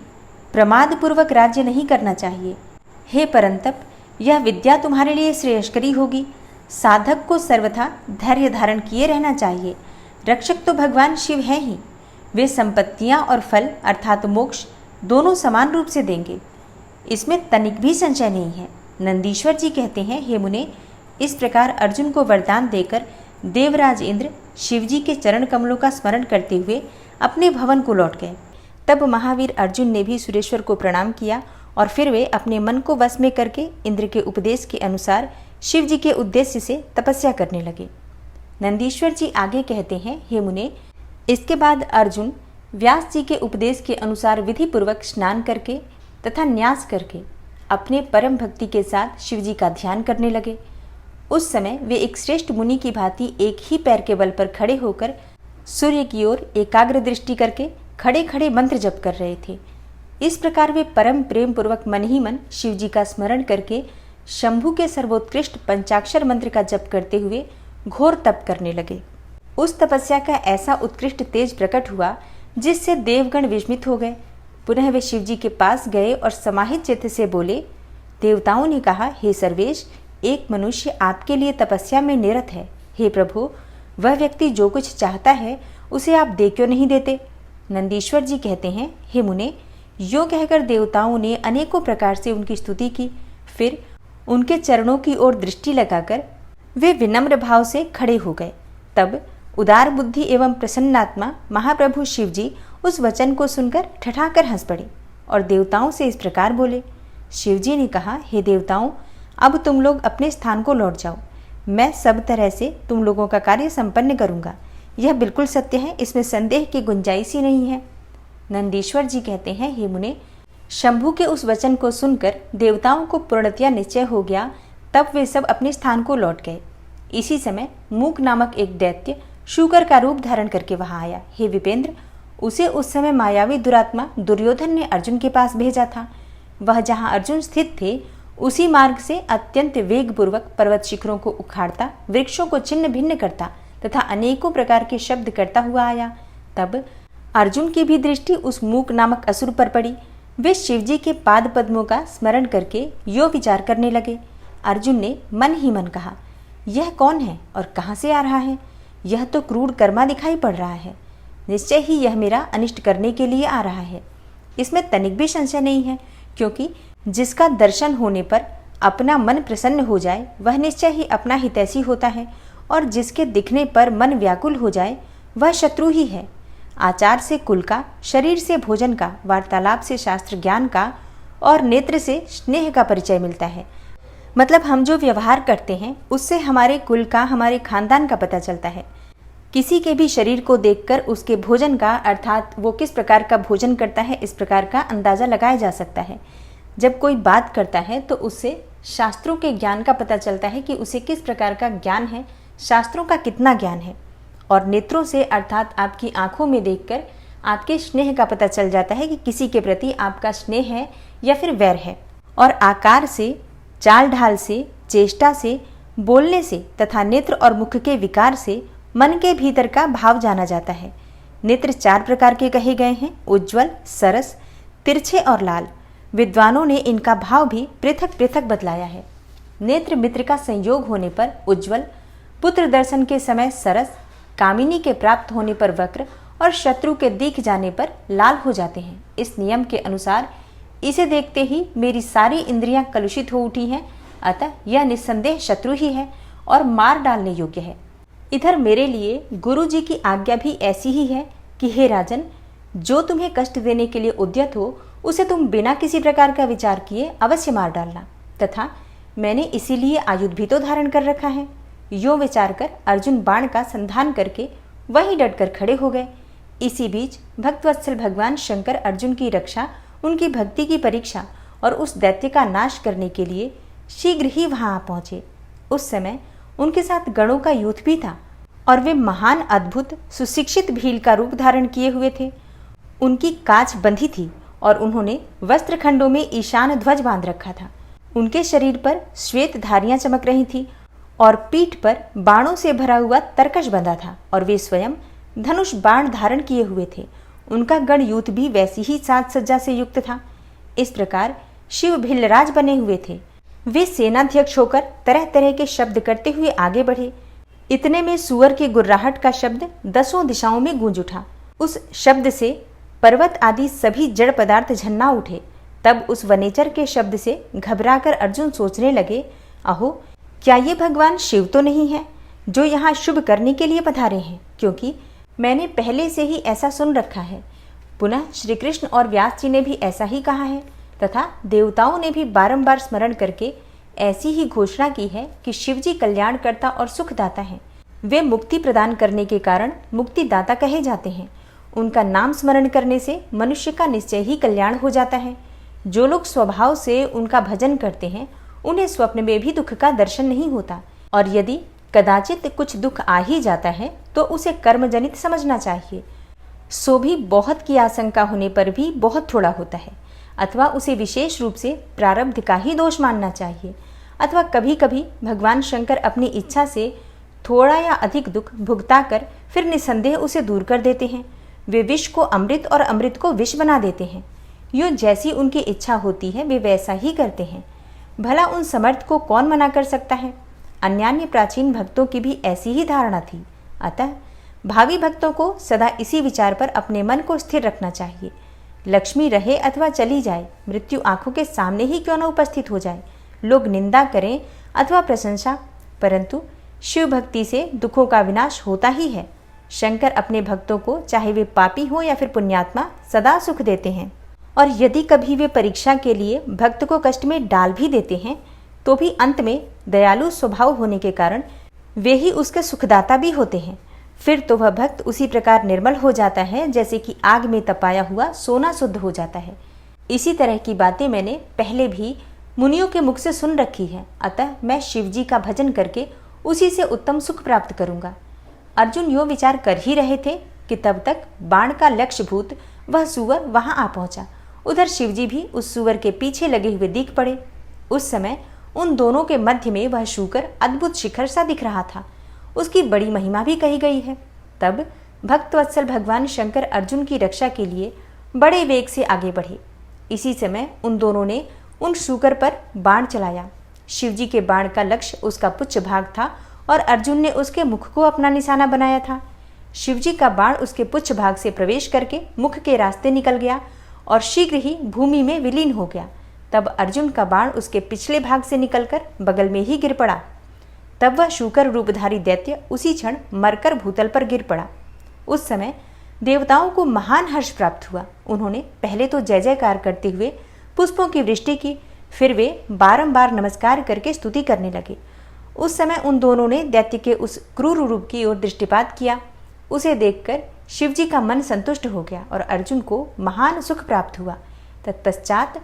प्रमादपूर्वक राज्य नहीं करना चाहिए। हे परंतप, यह विद्या तुम्हारे लिए श्रेयस्करी होगी। साधक को सर्वथा धैर्य धारण किए रहना चाहिए। रक्षक तो भगवान शिव हैं ही। वे संपत्तियां और फल अर्थात मोक्ष दोनों समान रूप से देंगे, इसमें तनिक भी संशय नहीं है। नंदीश्वर जी कहते हैं, हे मुने, इस प्रकार अर्जुन को वरदान देकर देवराज इंद्र शिवजी के चरण कमलों का स्मरण करते हुए अपने भवन को लौट गए। तब महावीर अर्जुन ने भी सुरेश्वर को प्रणाम किया और फिर वे अपने मन को वश में करके इंद्र के उपदेश के अनुसार शिवजी के उद्देश्य से तपस्या करने लगे। नंदीश्वर जी आगे कहते हैं, हे मुने, इसके बाद अर्जुन व्यास जी के उपदेश के अनुसार विधि पूर्वक स्नान करके तथा न्यास करके अपने परम भक्ति के साथ शिवजी का ध्यान करने लगे। उस समय वे एक श्रेष्ठ मुनि की भांति एक ही पैर के बल पर खड़े होकर सूर्य की ओर एकाग्र दृष्टि करके खड़े खड़े मंत्र जप कर रहे थे। इस प्रकार वे परम प्रेम पूर्वक मन ही मन शिवजी का स्मरण करके शंभु के सर्वोत्कृष्ट पंचाक्षर मंत्र का जप करते हुए घोर तप करने लगे। उस तपस्या का ऐसा उत्कृष्ट तेज प्रकट हुआ जिससे देवगण विस्मित हो गए। पुनः वे शिवजी के पास गए और समाहित चित्त से बोले, देवताओं ने कहा, हे सर्वेश, एक मनुष्य आपके लिए तपस्या में निरत है। हे प्रभु, वह व्यक्ति जो कुछ चाहता है उसे आप दे क्यों नहीं देते। नंदीश्वर जी कहते हैं, हे मुने, यो कहकर देवताओं ने अनेकों प्रकार से उनकी स्तुति की। फिर उनके चरणों की ओर दृष्टि लगाकर वे विनम्र भाव से खड़े हो गए। तब उदार बुद्धि एवं प्रसन्नात्मा महाप्रभु शिवजी उस वचन को सुनकर ठठाकर हंस पड़े और देवताओं से इस प्रकार बोले। शिवजी ने कहा, हे देवताओं, अब तुम लोग अपने स्थान को लौट जाओ। मैं सब तरह से तुम लोगों का कार्य संपन्न करूंगा। यह बिल्कुल सत्य है, इसमें संदेह की गुंजाइश ही नहीं है। नंदीश्वर जी कहते हैं, हे मुने, शंभु के उस वचन को सुनकर देवताओं को पूर्णतया निश्चय हो गया। तब वे सब अपने स्थान को लौट गए। इसी समय मूक नामक एक दैत्य शूकर का रूप धारण करके वहां आया। हे विपेंद्र, उसे उस समय मायावी दुरात्मा दुर्योधन ने अर्जुन के पास भेजा था। वह जहां अर्जुन स्थित थे उसी मार्ग से अत्यंत वेगपूर्वक पर्वत शिखरों को उखाड़ता, वृक्षों को छिन्न भिन्न करता तथा अनेकों प्रकार के शब्द करता हुआ आया। तब अर्जुन की भी दृष्टि उस मूक नामक असुर पर पड़ी। वे शिवजी के पाद पद्मों का स्मरण करके यो विचार करने लगे। अर्जुन ने मन ही मन कहा, यह कौन है और कहाँ से आ रहा है? यह तो क्रूर कर्मा दिखाई पड़ रहा है। निश्चय ही यह मेरा अनिष्ट करने के लिए आ रहा है। इसमें तनिक भी संशय नहीं है, क्योंकि जिसका दर्शन होने पर अपना मन प्रसन्न हो जाए वह निश्चय ही अपना हितैषी होता है, और जिसके दिखने पर मन व्याकुल हो जाए वह शत्रु ही है। आचार से कुल का, शरीर से भोजन का, वार्तालाप से शास्त्र ज्ञान का और नेत्र से स्नेह का परिचय मिलता है। मतलब हम जो व्यवहार करते हैं उससे हमारे कुल का, हमारे खानदान का पता चलता है। किसी के भी शरीर को देखकर उसके भोजन का, अर्थात वो किस प्रकार का भोजन करता है, इस प्रकार का अंदाजा लगाया जा सकता है। जब कोई बात करता है तो उससे शास्त्रों के ज्ञान का पता चलता है कि उसे किस प्रकार का ज्ञान है, शास्त्रों का कितना ज्ञान है। और नेत्रों से, अर्थात आपकी आंखों में देखकर आपके स्नेह का पता चल जाता है कि किसी के प्रति आपका स्नेह है या फिर वैर है। और आकार से, चाल ढाल से, चेष्टा से, बोलने से तथा नेत्र और मुख के विकार से मन के भीतर का भाव जाना जाता है। नेत्र 4 प्रकार के कहे गए हैं, उज्ज्वल, सरस, तिरछे और लाल। विद्वानों ने इनका भाव भी पृथक पृथक बतलाया है। नेत्र मित्र का संयोग होने पर उज्ज्वल, पुत्र दर्शन के समय सरस, कामिनी के प्राप्त होने पर वक्र और शत्रु के दिख जाने पर लाल हो जाते हैं। इस नियम के अनुसार इसे देखते ही मेरी सारी इंद्रियां कलुषित हो उठी हैं, अतः यह निस्संदेह शत्रु ही है और मार डालने योग्य है। इधर मेरे लिए गुरु जी की आज्ञा भी ऐसी ही है कि हे राजन, जो तुम्हें कष्ट देने के लिए उद्यत हो उसे तुम बिना किसी प्रकार का विचार किए अवश्य मार डालना, तथा मैंने इसीलिए आयुध भी तो धारण कर रखा है। यो विचार कर अर्जुन बाण का संधान करके वहीं डटकर खड़े हो गए। इसी बीच भक्तवत्सल भगवान शंकर अर्जुन की रक्षा, उनकी भक्ति की परीक्षा और उस दैत्य का नाश करने के लिए शीघ्र ही वहां आ पहुंचे। उस समय उनके साथ गणों का यूथ भी था और वे महान, अद्भुत, सुशिक्षित भील का रूप धारण किए हुए थे। उनकी काछ बंधी थी और उन्होंने वस्त्र खंडों में ईशान ध्वज बांध रखा था। उनके शरीर पर श्वेत धारियां चमक रही थी और पीठ पर बाणों से भरा हुआ तरकश बंधा था और वे स्वयं धनुष बाण धारण किए हुए थे। उनका गण यूथ भी वैसी ही साज सज्जा से युक्त था। इस प्रकार शिव भिल्लराज बने हुए थे। वे सेनाध्यक्ष होकर तरह तरह के शब्द करते हुए आगे बढ़े। इतने में सुअर की गुर्राहट का शब्द 10 दिशाओं में गूंज उठा। उस शब्द से पर्वत आदि सभी जड़ पदार्थ झन्ना उठे। तब उस वनेचर के शब्द से घबराकर अर्जुन सोचने लगे, अहो, क्या ये भगवान शिव तो नहीं है जो यहाँ शुभ करने के लिए पधारे हैं? क्योंकि मैंने पहले से ही ऐसा सुन रखा है। पुनः श्री कृष्ण और व्यास जी ने भी ऐसा ही कहा है तथा देवताओं ने भी बारंबार स्मरण करके ऐसी ही घोषणा की है कि शिवजी कल्याणकर्ता और सुखदाता हैं। वे मुक्ति प्रदान करने के कारण मुक्तिदाता कहे जाते हैं। उनका नाम स्मरण करने से मनुष्य का निश्चय ही कल्याण हो जाता है। जो लोग स्वभाव से उनका भजन करते हैं उन्हें स्वप्न में भी दुख का दर्शन नहीं होता, और यदि कदाचित कुछ दुख आ ही जाता है तो उसे कर्मजनित समझना चाहिए। सो भी बहुत की आशंका होने पर भी बहुत थोड़ा होता है, अथवा उसे विशेष रूप से प्रारब्ध का ही दोष मानना चाहिए, अथवा कभी कभी भगवान शंकर अपनी इच्छा से थोड़ा या अधिक दुख भुगता कर फिर निसंदेह उसे दूर कर देते हैं। वे विष को अमृत और अमृत को विष बना देते हैं। यूँ जैसी उनकी इच्छा होती है वे वैसा ही करते हैं। भला उन समर्थ को कौन मना कर सकता है? अन्यान्य प्राचीन भक्तों की भी ऐसी ही धारणा थी। अतः भावी भक्तों को सदा इसी विचार पर अपने मन को स्थिर रखना चाहिए। लक्ष्मी रहे अथवा चली जाए, मृत्यु आंखों के सामने ही क्यों न उपस्थित हो जाए, लोग निंदा करें अथवा प्रशंसा, परंतु शिव भक्ति से दुखों का विनाश होता ही है। शंकर अपने भक्तों को, चाहे वे पापी हो या फिर पुण्यात्मा, सदा सुख देते हैं, और यदि कभी वे परीक्षा के लिए भक्त को कष्ट में डाल भी देते हैं तो भी अंत में दयालु स्वभाव होने के कारण वे ही उसके सुखदाता भी होते हैं। फिर तो वह भक्त उसी प्रकार निर्मल हो जाता है जैसे कि आग में तपाया हुआ सोना शुद्ध हो जाता है। इसी तरह की बातें मैंने पहले भी मुनियों के मुख से सुन रखी है, अतः मैं शिव जी का भजन करके उसी से उत्तम सुख प्राप्त करूंगा। अर्जुन यो विचार कर ही रहे थे कि तब तक बाण का लक्ष्यभूत वह सूअर वहां आ पहुंचा। उधर शिवजी भी उस सूअर के पीछे लगे हुए दिख पड़े। उस समय उन दोनों के मध्य में वह शूकर अद्भुत शिखर सा दिख रहा था। उसकी बड़ी महिमा भी कही गई है। तब भक्तवत्सल भगवान शंकर अर्जुन की रक्षा के लिए बड़े वेग से आगे बढ़े। इसी समय उन दोनों ने उन शूकर पर बाण चलाया। शिवजी के बाण का लक्ष्य उसका पुच्छ भाग था और अर्जुन ने उसके मुख को अपना निशाना बनाया था। शिवजी का बाण उसके पुच्छ भाग से प्रवेश करके मुख के रास्ते निकल गया और शीघ्र ही भूमि में विलीन हो गया। तब अर्जुन का बाण उसके पिछले भाग से निकलकर बगल में ही गिर पड़ा। तब वह शूकर रूपधारी दैत्य उसी क्षण मरकर भूतल पर गिर पड़ा। उस समय देवताओं को महान हर्ष प्राप्त हुआ। उन्होंने पहले तो जय जयकार करते हुए पुष्पों की वृष्टि की, फिर वे बारंबार नमस्कार करके स्तुति करने लगे। उस समय उन दोनों ने दैत्य के उस क्रूर रूप की ओर दृष्टिपात किया। उसे देखकर शिवजी का मन संतुष्ट हो गया और अर्जुन को महान सुख प्राप्त हुआ। तत्पश्चात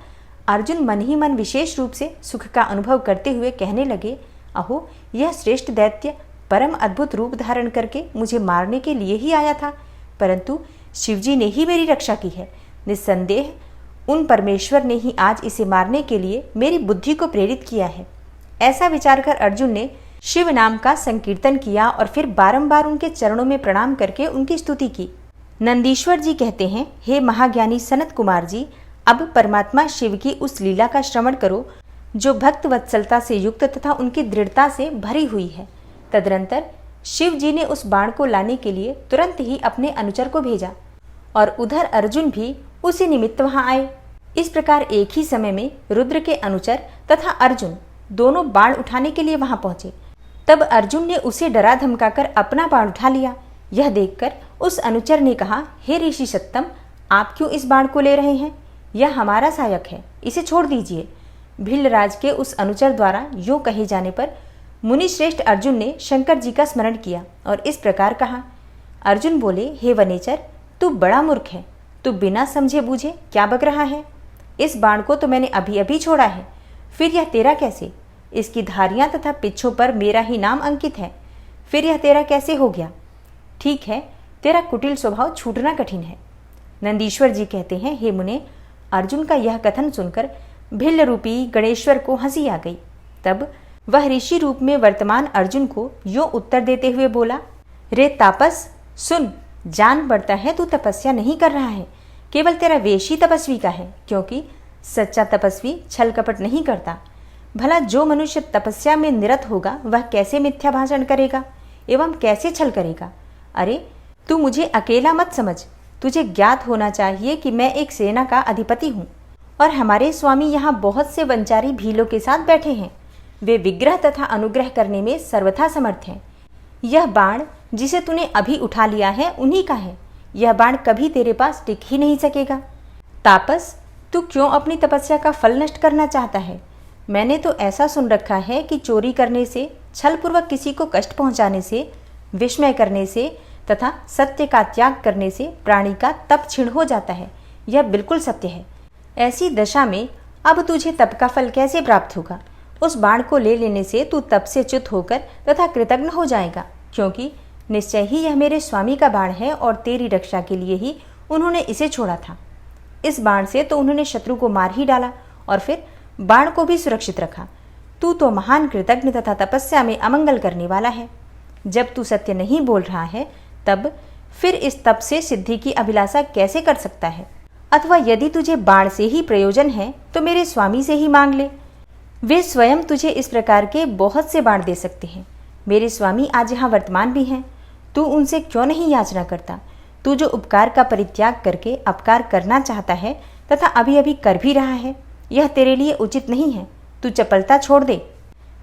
अर्जुन मन ही मन विशेष रूप से सुख का अनुभव करते हुए कहने लगे, अहो, यह श्रेष्ठ दैत्य परम अद्भुत रूप धारण करके मुझे मारने के लिए ही आया था, परंतु शिवजी ने ही मेरी रक्षा की है। निस्संदेह उन परमेश्वर ने ही आज इसे मारने के लिए मेरी बुद्धि को प्रेरित किया है। ऐसा विचार कर अर्जुन ने शिव नाम का संकीर्तन किया और फिर बारंबार उनके चरणों में प्रणाम करके उनकी स्तुति की। नंदीश्वर जी कहते हैं, हे महाज्ञानी सनत कुमार जी, अब परमात्मा शिव की उस लीला का श्रवण करो जो भक्त वत्सलता से युक्त तथा उनकी दृढ़ता से भरी हुई है। तदनंतर शिव जी ने उस बाण को लाने के लिए तुरंत ही अपने अनुचर को भेजा और उधर अर्जुन भी उसी निमित्त वहां आए। इस प्रकार एक ही समय में रुद्र के अनुचर तथा अर्जुन दोनों बाण उठाने के लिए वहां पहुंचे। तब अर्जुन ने उसे डरा धमकाकर अपना बाण उठा लिया। यह देखकर उस अनुचर ने कहा, हे ऋषि सत्तम, आप क्यों इस बाण को ले रहे हैं? यह हमारा सहायक है, इसे छोड़ दीजिए। भीलराज के उस अनुचर द्वारा यूं कहे जाने पर मुनि श्रेष्ठ अर्जुन ने शंकर जी का स्मरण किया और इस प्रकार कहा। अर्जुन बोले, हे वनेचर, तू बड़ा मूर्ख है, तू बिना समझे बूझे क्या बक रहा है? इस बाण को तो मैंने अभी अभी छोड़ा है, फिर यह तेरा कैसे? इसकी धारियां तथा पिच्छों पर मेरा ही नाम अंकित है, फिर यह तेरा कैसे हो गया? ठीक है, तेरा कुटिल स्वभाव छूटना कठिन है। नंदीश्वर जी कहते हैं, हे मुने, अर्जुन का यह कथन सुनकर भिल्ल रूपी गणेश्वर को हंसी आ गई। तब वह ऋषि रूप में वर्तमान अर्जुन को यो उत्तर देते हुए बोला, रे तापस सुन, जान पड़ता है तू तपस्या नहीं कर रहा है, केवल तेरा वेश ही तपस्वी का है, क्योंकि सच्चा तपस्वी छल कपट नहीं करता। भला जो मनुष्य तपस्या में निरत होगा वह कैसे मिथ्या भाषण करेगा एवं कैसे छल करेगा? अरे तू मुझे अकेला मत समझ, तुझे ज्ञात होना चाहिए कि मैं एक सेना का अधिपति हूँ और हमारे स्वामी यहाँ बहुत से वंचारी भीलों के साथ बैठे हैं। वे विग्रह तथा अनुग्रह करने में सर्वथा समर्थ हैं। यह बाण जिसे तूने अभी उठा लिया है उन्हीं का है। यह बाण कभी तेरे पास टिक ही नहीं सकेगा। तापस, तू क्यों अपनी तपस्या का फल नष्ट करना चाहता है? मैंने तो ऐसा सुन रखा है कि चोरी करने से, छलपूर्वक किसी को कष्ट पहुंचाने से, विस्मय करने से तथा सत्य का त्याग करने से प्राणी का तप क्षीण हो जाता है। यह बिल्कुल सत्य है। ऐसी दशा में अब तुझे तप का फल कैसे प्राप्त होगा? उस बाण को ले लेने से तू तप से च्युत होकर तथा कृतज्ञ हो जाएगा, क्योंकि निश्चय ही यह मेरे स्वामी का बाण है और तेरी रक्षा के लिए ही उन्होंने इसे छोड़ा था। इस बाण से तो उन्होंने शत्रु को मार ही डाला और फिर बाण को भी सुरक्षित रखा। तू तो महान कृतज्ञ तथा तपस्या में अमंगल करने वाला है। जब तू सत्य नहीं बोल रहा है तब फिर इस तप से सिद्धि की अभिलाषा कैसे कर सकता है? अथवा यदि तुझे बाण से ही प्रयोजन है तो मेरे स्वामी से ही मांग ले, वे स्वयं तुझे इस प्रकार के बहुत से बाण दे सकते हैं। मेरे स्वामी आज यहाँ वर्तमान भी हैं, तू उनसे क्यों नहीं याचना करता? तू जो उपकार का परित्याग करके अपकार करना चाहता है तथा अभी अभी कर भी रहा है, यह तेरे लिए उचित नहीं है। तू चपलता छोड़ दे।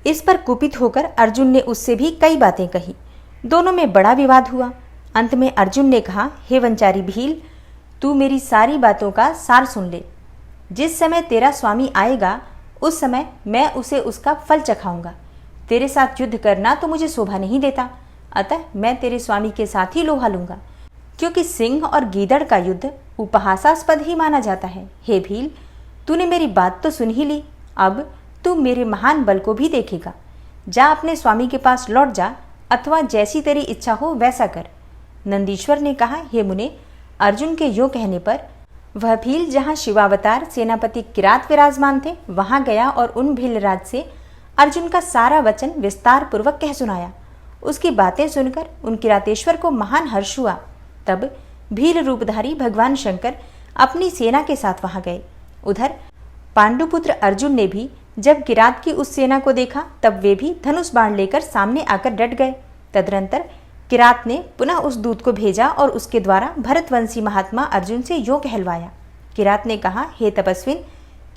इस पर कुपित होकर अर्जुन ने उससे भी कई बातें कही। दोनों में बड़ा विवाद हुआ। अंत में अर्जुन ने कहा, हे वंचारी भील, तू मेरी सारी बातों का सार सुन ले। जिस समय तेरा स्वामी आएगा उस समय मैं उसे उसका फल चखाऊंगा। तेरे साथ युद्ध करना तो मुझे शोभा नहीं देता, अतः मैं तेरे स्वामी के साथ ही लोहा लूंगा, क्योंकि सिंह और गीदड़ का युद्ध उपहासास्पद ही माना जाता है। हे भील, तूने मेरी बात तो सुन ही ली, अब तू मेरे महान बल को भी देखेगा। जा अपने स्वामी के पास लौट जा, अथवा जैसी तेरी इच्छा हो वैसा कर। नंदीश्वर ने कहा, हे मुने, अर्जुन के यूं कहने पर वह भील जहाँ शिवावतार सेनापति किरात विराजमान थे वहां गया और उन भीलराज से अर्जुन का सारा वचन विस्तार पूर्वक कह सुनाया। उसकी बातें सुनकर उन किरातेश्वर को महान हर्ष हुआ। तब भील रूपधारी भगवान शंकर अपनी सेना के साथ वहां गए। उधर पांडुपुत्र अर्जुन ने भी जब किरात की उस सेना को देखा तब वे भी धनुष बाण लेकर सामने आकर डट गए। तदनंतर किरात ने पुनः उस दूत को भेजा और उसके द्वारा भरतवंशी महात्मा अर्जुन से यो कहलवाया। किरात ने कहा, हे तपस्विन,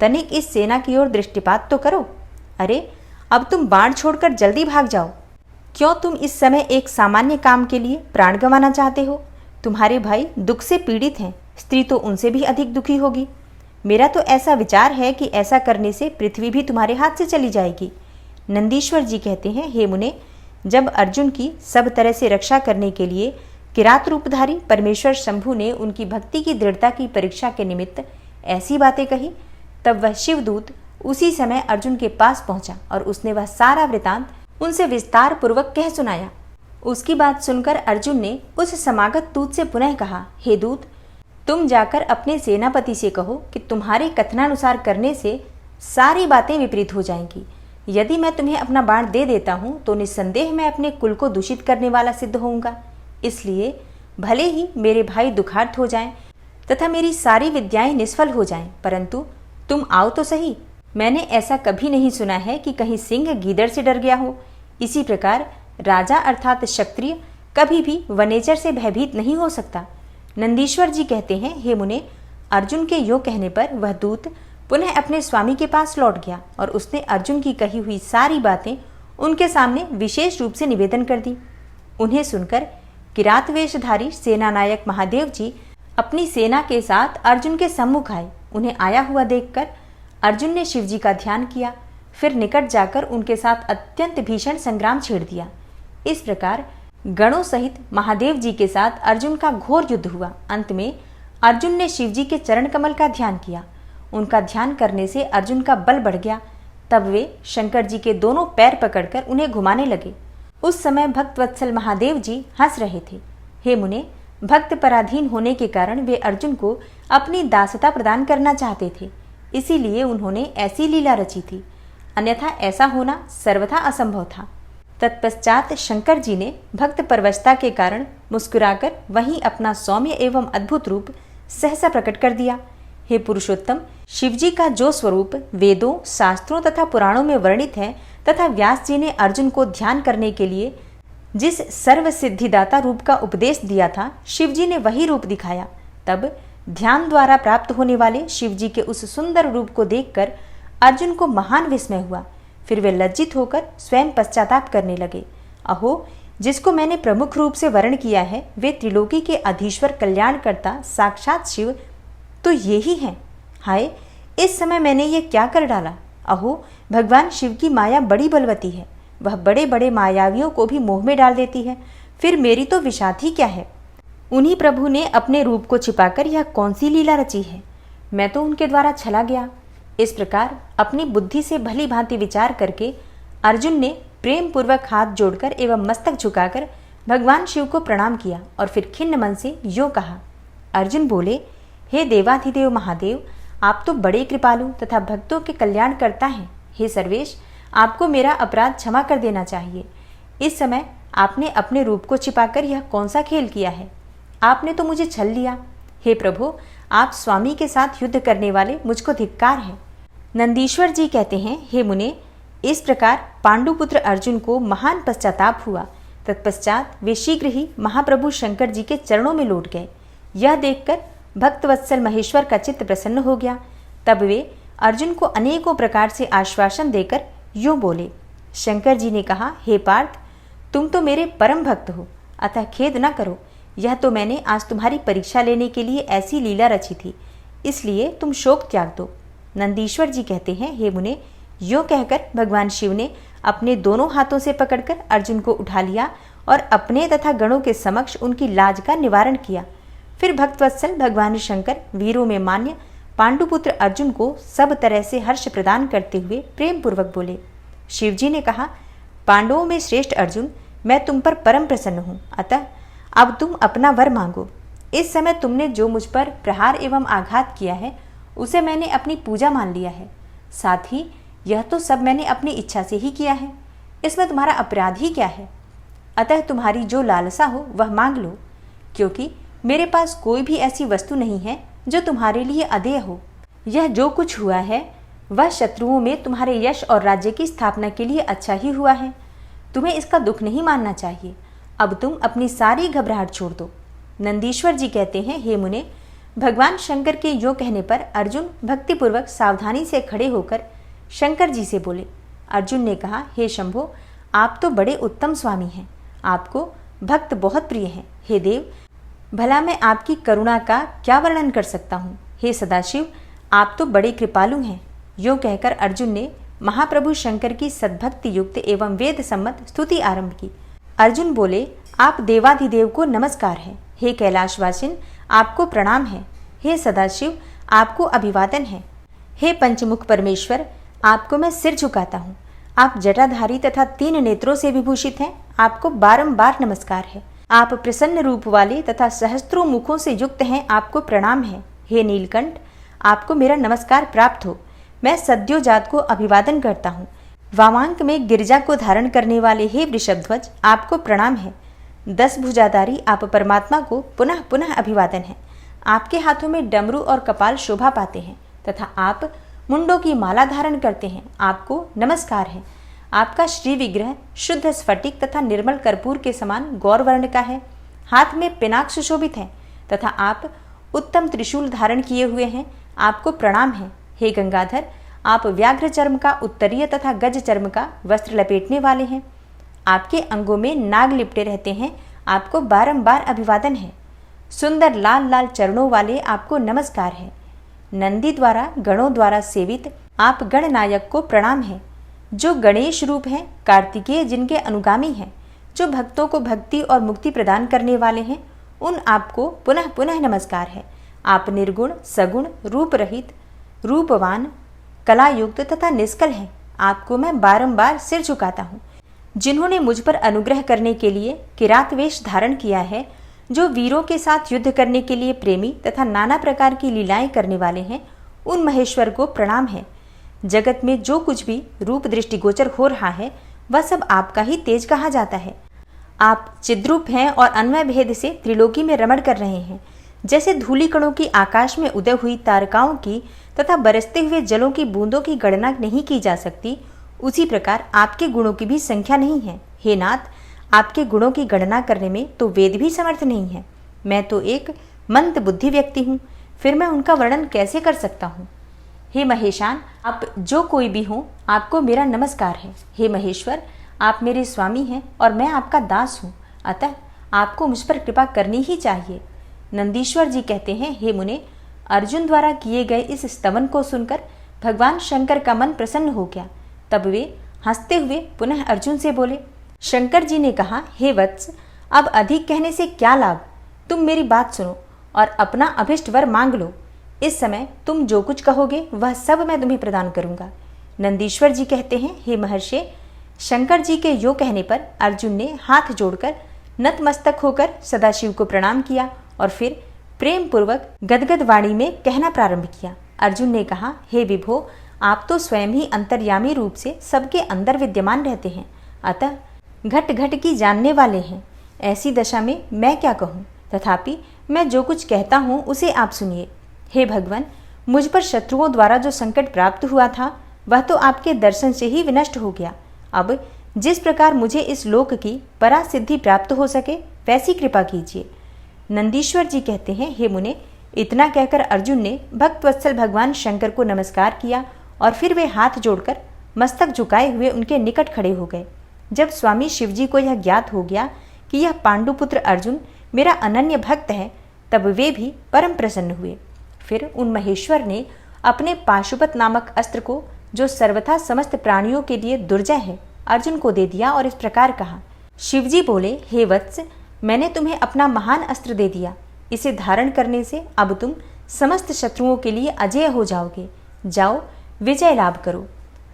तनिक इस सेना की ओर दृष्टिपात तो करो। अरे, अब तुम बाण छोड़कर जल्दी भाग जाओ। क्यों तुम इस समय एक सामान्य काम के लिए प्राण गंवाना चाहते हो? तुम्हारे भाई दुख से पीड़ित हैं, स्त्री तो उनसे भी अधिक दुखी होगी। मेरा तो ऐसा विचार है कि ऐसा करने से पृथ्वी भी तुम्हारे हाथ से चली जाएगी। नंदीश्वर जी कहते हैं, हे मुने, जब अर्जुन की सब तरह से रक्षा करने के लिए किरात रूपधारी परमेश्वर शंभु ने उनकी भक्ति की दृढ़ता की परीक्षा के निमित्त ऐसी बातें कही, तब वह शिवदूत उसी समय अर्जुन के पास पहुंचा और उसने वह सारा वृतांत उनसे विस्तार पूर्वक कह सुनाया। उसकी बात सुनकर अर्जुन ने उस समागत दूत से पुनः कहा, हे दूत, तुम जाकर अपने सेनापति से कहो कि तुम्हारे कथनानुसार करने से सारी बातें विपरीत हो जाएंगी। यदि मैं तुम्हें अपना बाण दे देता हूं तो निस्संदेह मैं अपने कुल को दूषित करने वाला सिद्ध होऊंगा। इसलिए भले ही मेरे भाई दुखार्थ हो जाएं तथा मेरी सारी विद्याएं निष्फल हो जाएं, परंतु तुम आओ तो सही। मैंने ऐसा कभी नहीं सुना है कि कहीं सिंह गीदड़ से डर गया हो। इसी प्रकार राजा अर्थात क्षत्रिय कभी भी वनेचर से भयभीत नहीं हो सकता। नंदीश्वर जी कहते हैं, हे मुने, अर्जुन के यो कहने पर वह दूत पुनः अपने स्वामी के पास लौट गया और उसने अर्जुन की कही हुई सारी बातें उनके सामने विशेष रूप से निवेदन कर दी। उन्हें सुनकर किरात वेशधारी सेनानायक महादेव जी अपनी सेना के साथ अर्जुन के सम्मुख आए। उन्हें आया हुआ देखकर अर्जुन ने शिव जी का ध्यान किया, फिर निकट जाकर उनके साथ अत्यंत भीषण संग्राम छेड़ दिया। इस प्रकार गणों सहित महादेव जी के साथ अर्जुन का घोर युद्ध हुआ। अंत में अर्जुन ने शिव जी के चरण कमल का ध्यान किया। उनका ध्यान करने से अर्जुन का बल बढ़ गया। तब वे शंकर जी के दोनों पैर पकड़कर उन्हें घुमाने लगे। उस समय भक्तवत्सल महादेव जी हंस रहे थे। हे मुने, भक्त पराधीन होने के कारण वे अर्जुन को अपनी दासता प्रदान करना चाहते थे, इसीलिए उन्होंने ऐसी लीला रची थी, अन्यथा ऐसा होना सर्वथा असंभव था। तत्पश्चात शंकर जी ने भक्त परवशता के कारण मुस्कुराकर वहीं अपना सौम्य एवं अद्भुत रूप सहसा प्रकट कर दिया। हे पुरुषोत्तम, शिवजी का जो स्वरूप वेदों, शास्त्रों तथा पुराणों में वर्णित है तथा व्यास जी ने अर्जुन को ध्यान करने के लिए जिस सर्व सिद्धिदाता रूप का उपदेश दिया था, शिवजी ने वही रूप दिखाया। तब ध्यान द्वारा प्राप्त होने वाले शिवजी के उस सुंदर रूप को देखकर अर्जुन को महान विस्मय हुआ। फिर वे लज्जित होकर स्वयं पश्चाताप करने लगे। अहो, जिसको मैंने प्रमुख रूप से वर्ण किया है वे त्रिलोकी के अधीश्वर कल्याणकर्ता साक्षात शिव तो ये ही हैं। हाय, इस समय मैंने ये क्या कर डाला। अहो, भगवान शिव की माया बड़ी बलवती है, वह बड़े बड़े मायावियों को भी मोह में डाल देती है। फिर मेरी तो विषाद ही क्या है। उन्हीं प्रभु ने अपने रूप को छिपाकर यह कौन सी लीला रची है। मैं तो उनके द्वारा छला गया। इस प्रकार अपनी बुद्धि से भली भांति विचार करके अर्जुन ने प्रेम पूर्वक हाथ जोड़कर एवं मस्तक झुकाकर भगवान शिव को प्रणाम किया और फिर खिन्न मन से यो कहा। अर्जुन बोले, हे देवाधिदेव महादेव, आप तो बड़े कृपालु तथा भक्तों के कल्याण करता हैं। हे सर्वेश, आपको मेरा अपराध क्षमा कर देना चाहिए। इस समय आपने अपने रूप को छिपाकर यह कौन सा खेल किया है। आपने तो मुझे छल लिया। हे प्रभु, आप स्वामी के साथ युद्ध करने वाले मुझको धिक्कार है। नंदीश्वर जी कहते हैं, हे मुने, इस प्रकार पांडुपुत्र अर्जुन को महान पश्चाताप हुआ। तत्पश्चात वे शीघ्र ही महाप्रभु शंकर जी के चरणों में लौट गए। यह देखकर भक्तवत्सल महेश्वर का चित्त प्रसन्न हो गया। तब वे अर्जुन को अनेकों प्रकार से आश्वासन देकर यूं बोले। शंकर जी ने कहा, हे पार्थ, तुम तो मेरे परम भक्त हो, अतः खेद न करो। यह तो मैंने आज तुम्हारी परीक्षा लेने के लिए ऐसी लीला रची थी, इसलिए तुम शोक त्याग दो। नंदीश्वर जी कहते हैं, हे मुने, यो कहकर भगवान शिव ने अपने दोनों हाथों से पकड़कर अर्जुन को उठा लिया और अपने तथा गणों के समक्ष उनकी लाज का निवारण किया। फिर भक्तवत्सल भगवान शंकर वीरों में मान्य पांडुपुत्र अर्जुन को सब तरह से हर्ष प्रदान करते हुए प्रेम पूर्वक बोले। शिवजी ने कहा, पांडवों में श्रेष्ठ अर्जुन, मैं तुम पर परम प्रसन्न हूँ, अतः अब तुम अपना वर मांगो। इस समय तुमने जो मुझ पर प्रहार एवं आघात किया है उसे मैंने अपनी पूजा मान लिया है। साथ ही यह तो सब मैंने अपनी इच्छा से ही किया है, इसमें तुम्हारा अपराध ही क्या है? अतः तुम्हारी जो लालसा हो वह मांग लो, क्योंकि मेरे पास कोई भी ऐसी वस्तु नहीं है जो तुम्हारे लिए अदेय हो। यह जो कुछ हुआ है वह शत्रुओं में तुम्हारे यश और राज्य की स्थापना के लिए अच्छा ही हुआ है। तुम्हें इसका दुख नहीं मानना चाहिए। अब तुम अपनी सारी घबराहट छोड़ दो। नंदीश्वर जी कहते हैं, हे मुने, भगवान शंकर के यो कहने पर अर्जुन भक्तिपूर्वक सावधानी से खड़े होकर शंकर जी से बोले। अर्जुन ने कहा, हे शंभो, आप तो बड़े उत्तम स्वामी हैं, आपको भक्त बहुत प्रिय हैं। हे देव, भला मैं आपकी करुणा का क्या वर्णन कर सकता हूँ। हे सदाशिव, आप तो बड़े कृपालु हैं। यो कहकर अर्जुन ने महाप्रभु शंकर की सद्भक्ति युक्त एवं वेद सम्मत स्तुति आरंभ की। अर्जुन बोले, आप देवाधिदेव को नमस्कार है। हे कैलाशवासिन, आपको प्रणाम है। हे सदाशिव, आपको अभिवादन है। हे पंचमुख परमेश्वर, आपको मैं सिर झुकाता हूँ। आप जटाधारी तथा 3 नेत्रों से विभूषित हैं, आपको बारंबार नमस्कार है। आप प्रसन्न रूप वाले तथा सहस्त्रों मुखों से युक्त हैं, आपको प्रणाम है। हे नीलकंठ, आपको मेरा नमस्कार प्राप्त हो। मैं सद्योजात को अभिवादन करता हूँ। वामांक में गिरजा को धारण करने वाले हे वृषभध्वज, आपको प्रणाम है। 10 भुजाधारी आप परमात्मा को पुनः पुनः अभिवादन है। आपके हाथों में डमरू और कपाल शोभा पाते हैं तथा आप मुंडों की माला धारण करते हैं, आपको नमस्कार है। आपका श्री विग्रह शुद्ध स्फटिक तथा निर्मल कर्पूर के समान गौर वर्ण का है। हाथ में पिनाक सुशोभित है तथा आप उत्तम त्रिशूल धारण किए हुए हैं, आपको प्रणाम है। हे गंगाधर, आप व्याघ्र चर्म का उत्तरीय तथा गज चर्म का वस्त्र लपेटने वाले हैं। आपके अंगों में नाग लिपटे रहते हैं, आपको बारंबार अभिवादन है। सुंदर लाल लाल चरणों वाले आपको नमस्कार है। नंदी द्वारा गणों द्वारा सेवित आप गणनायक को प्रणाम है। जो गणेश रूप हैं, कार्तिकेय जिनके अनुगामी हैं, जो भक्तों को भक्ति और मुक्ति प्रदान करने वाले हैं, उन आपको पुनः पुनः नमस्कार है। आप निर्गुण, सगुण, रूप रहित, रूपवान, कलायुक्त तथा निष्कल हैं, आपको मैं बारंबार सिर झुकाता हूँ। जिन्होंने मुझ पर अनुग्रह करने के लिए किरात वेश धारण किया है, जो वीरों के साथ युद्ध करने के लिए प्रेमी तथा नाना प्रकार की लीलाएं करने वाले हैं, उन महेश्वर को प्रणाम है। जगत में जो कुछ भी रूप दृष्टिगोचर हो रहा है वह सब आपका ही तेज कहा जाता है। आप चिद्रूप हैं और अन्वय भेद से त्रिलोकी में रमण कर रहे हैं। जैसे धूलि कणों की आकाश में उदय हुई तारकाओं की तथा बरसते हुए जलों की बूंदों की गणना नहीं की जा सकती, उसी प्रकार आपके गुणों की भी संख्या नहीं है। हे नाथ, आपके गुणों की गणना करने में तो वेद भी समर्थ नहीं है। मैं तो एक मंद बुद्धि व्यक्ति हूँ, फिर मैं उनका वर्णन कैसे कर सकता हूँ। हे महेशान, आप जो कोई भी हो, आपको मेरा नमस्कार है। हे महेश्वर, आप मेरे स्वामी हैं और मैं आपका दास हूँ, अतः आपको मुझ पर कृपा करनी ही चाहिए। नंदीश्वर जी कहते हैं, हे मुने, अर्जुन द्वारा किए गए इस स्तवन को सुनकर भगवान शंकर का मन प्रसन्न हो गया। तब वे हंसते हुए पुनः अर्जुन से बोले। शंकर जी ने कहा, हे वत्स, अब अधिक कहने से क्या लाभ। तुम मेरी बात सुनो और अपना अभिष्ट वर मांग लो। इस समय तुम जो कुछ कहोगे वह सब मैं तुम्हें प्रदान करूंगा। नंदीश्वर जी कहते हैं, हे महर्षि, शंकर जी के यो कहने पर अर्जुन ने हाथ जोड़कर नतमस्तक होकर सदाशिव को प्रणाम किया और फिर प्रेम पूर्वक गदगद वाणी में कहना प्रारंभ किया। अर्जुन ने कहा, हे विभो, आप तो स्वयं ही अंतर्यामी रूप से सबके अंदर विद्यमान रहते हैं, अतः घट घट की जानने वाले हैं। ऐसी दशा में मैं क्या कहूँ, तथापि मैं जो कुछ कहता हूँ उसे आप सुनिए। हे भगवान, मुझ पर शत्रुओं द्वारा जो संकट प्राप्त हुआ था वह तो आपके दर्शन से ही विनष्ट हो गया। अब जिस प्रकार मुझे इस लोक की परासिद्धि प्राप्त हो सके वैसी कृपा कीजिए। नंदीश्वर जी कहते हैं, हे मुने, इतना कहकर अर्जुन ने भक्तवत्सल भगवान शंकर को नमस्कार किया और फिर वे हाथ जोड़कर मस्तक झुकाए हुए उनके निकट खड़े हो गए। जब स्वामी शिवजी को यह ज्ञात हो गया कि यह पांडुपुत्र अर्जुन मेरा अनन्य भक्त है, तब वे भी परम प्रसन्न हुए। फिर उन महेश्वर ने अपने पाशुपत नामक अस्त्र को, जो सर्वथा समस्त प्राणियों के लिए दुर्जय है, अर्जुन को दे दिया और इस प्रकार कहा, शिवजी बोले, हे वत्स, मैंने तुम्हें अपना महान अस्त्र दे दिया। इसे धारण करने से अब तुम समस्त शत्रुओं के लिए अजेय हो जाओगे। जाओ, विजय लाभ करो।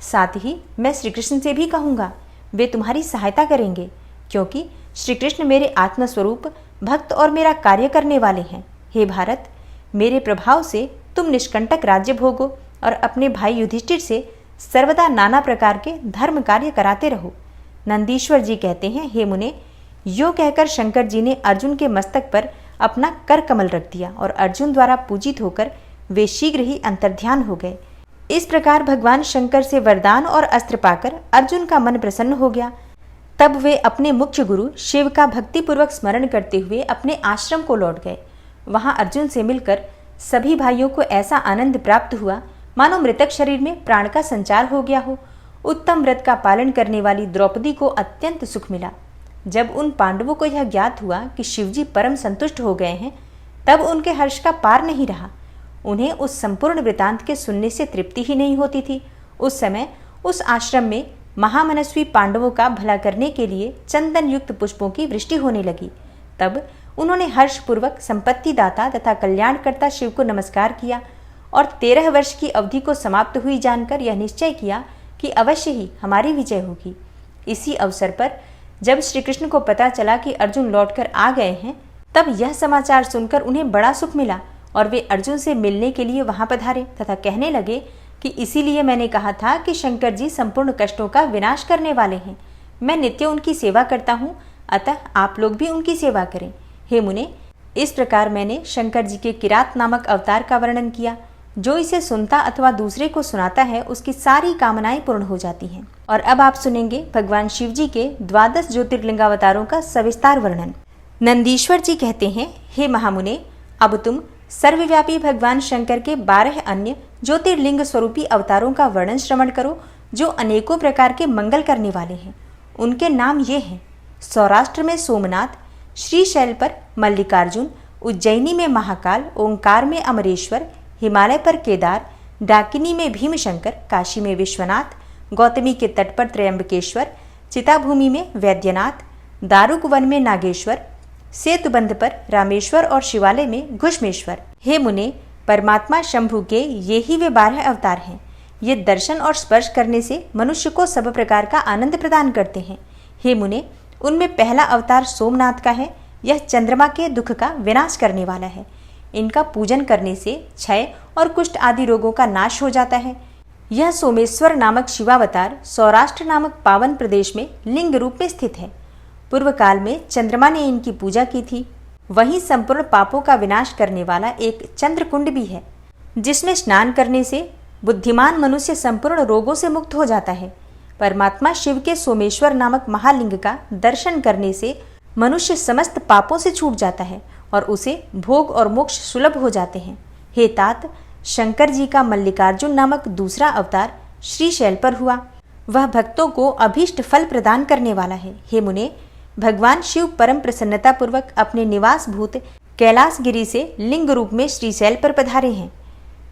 साथ ही मैं श्री कृष्ण से भी कहूँगा, वे तुम्हारी सहायता करेंगे, क्योंकि श्री कृष्ण मेरे आत्मस्वरूप भक्त और मेरा कार्य करने वाले हैं। हे भारत, मेरे प्रभाव से तुम निष्कंटक राज्य भोगो और अपने भाई युधिष्ठिर से सर्वदा नाना प्रकार के धर्म कार्य कराते रहो। नंदीश्वर जी कहते हैं, हे मुने, यो कहकर शंकर जी ने अर्जुन के मस्तक पर अपना कर कमल रख दिया और अर्जुन द्वारा पूजित होकर वे शीघ्र ही अंतर्ध्यान हो गए। इस प्रकार भगवान शंकर से वरदान और अस्त्र पाकर अर्जुन का मन प्रसन्न हो गया। तब वे अपने मुख्य गुरु शिव का भक्तिपूर्वक स्मरण करते हुए अपने आश्रम को लौट गए। वहां अर्जुन से मिलकर सभी भाइयों को ऐसा आनंद प्राप्त हुआ मानो मृतक शरीर में प्राण का संचार हो गया हो। उत्तम व्रत का पालन करने वाली द्रौपदी को अत्यंत सुख मिला। जब उन पांडवों को यह ज्ञात हुआ कि शिवजी परम संतुष्ट हो गए हैं, तब उनके हर्ष का पार नहीं रहा। उन्हें उस संपूर्ण वृतांत के सुनने से तृप्ति ही नहीं होती थी। उस समय उस आश्रम में महामनस्वी पांडवों का भला करने के लिए चंदन युक्त पुष्पों की वृष्टि होने लगी। तब उन्होंने हर्षपूर्वक संपत्ति दाता तथा कल्याणकर्ता शिव को नमस्कार किया और 13 वर्ष की अवधि को समाप्त हुई जानकर यह निश्चय किया कि अवश्य ही हमारी विजय होगी। इसी अवसर पर जब श्री कृष्ण को पता चला कि अर्जुन लौटकर आ गए हैं, तब यह समाचार सुनकर उन्हें बड़ा सुख मिला और वे अर्जुन से मिलने के लिए वहां पधारे तथा कहने लगे कि इसीलिए मैंने कहा था कि शंकर जी संपूर्ण कष्टों का विनाश करने वाले हैं। मैं नित्य उनकी सेवा करता हूँ, अतः आप लोग भी उनकी सेवा करें। हे मुने, इस प्रकार मैंने शंकर जी के किरात नामक अवतार का वर्णन किया। जो इसे सुनता अथवा दूसरे को सुनाता है, उसकी सारी कामनाएं पूर्ण हो जाती हैं। और अब आप सुनेंगे भगवान शिव जी के 12 ज्योतिर्लिंगावतारों का सविस्तार वर्णन। नंदीश्वर जी कहते हैं, हे महामुने, अब तुम सर्वव्यापी भगवान शंकर के 12 अन्य ज्योतिर्लिंग स्वरूपी अवतारों का वर्णन श्रवण करो, जो अनेकों प्रकार के मंगल करने वाले हैं। उनके नाम ये हैं: सौराष्ट्र में सोमनाथ, श्रीशैल पर मल्लिकार्जुन, उज्जैनी में महाकाल, ओंकार में अमरेश्वर, हिमालय पर केदार, डाकिनी में भीमशंकर, काशी में विश्वनाथ, गौतमी के तट पर त्रयंबकेश्वर, चिताभूमि में वैद्यनाथ, दारुक वन में नागेश्वर, सेतुबंध पर रामेश्वर और शिवालय में घुष्मेश्वर। हे मुने, परमात्मा शंभु के ये ही वे 12 अवतार हैं। ये दर्शन और स्पर्श करने से मनुष्य को सब प्रकार का आनंद प्रदान करते हैं। हे मुने, उनमें पहला अवतार सोमनाथ का है। यह चंद्रमा के दुख का विनाश करने वाला है। इनका पूजन करने से क्षय और कुष्ठ आदि रोगों का नाश हो जाता है। यह सोमेश्वर नामक शिवावतार सौराष्ट्र नामक पावन प्रदेश में लिंग रूप में स्थित है। पूर्व काल में चंद्रमा ने इनकी पूजा की थी। वहीं संपूर्ण पापों का विनाश करने वाला एक चंद्रकुंड भी है, जिसमें स्नान करने से बुद्धिमान मनुष्य संपूर्ण रोगों से मुक्त हो जाता है। परमात्मा शिव के सोमेश्वर नामक महालिंग का दर्शन करने से मनुष्य समस्त पापों से छूट जाता है और उसे भोग और मोक्ष सुलभ हो जाते हैं। हे तात, शंकर जी का मल्लिकार्जुन नामक दूसरा अवतार श्रीशैल पर हुआ। वह भक्तों को अभीष्ट फल प्रदान करने वाला है। हे मुने, भगवान शिव परम प्रसन्नता पूर्वक अपने निवास भूत कैलाशगिरी से लिंग रूप में श्रीशैल पर पधारे हैं।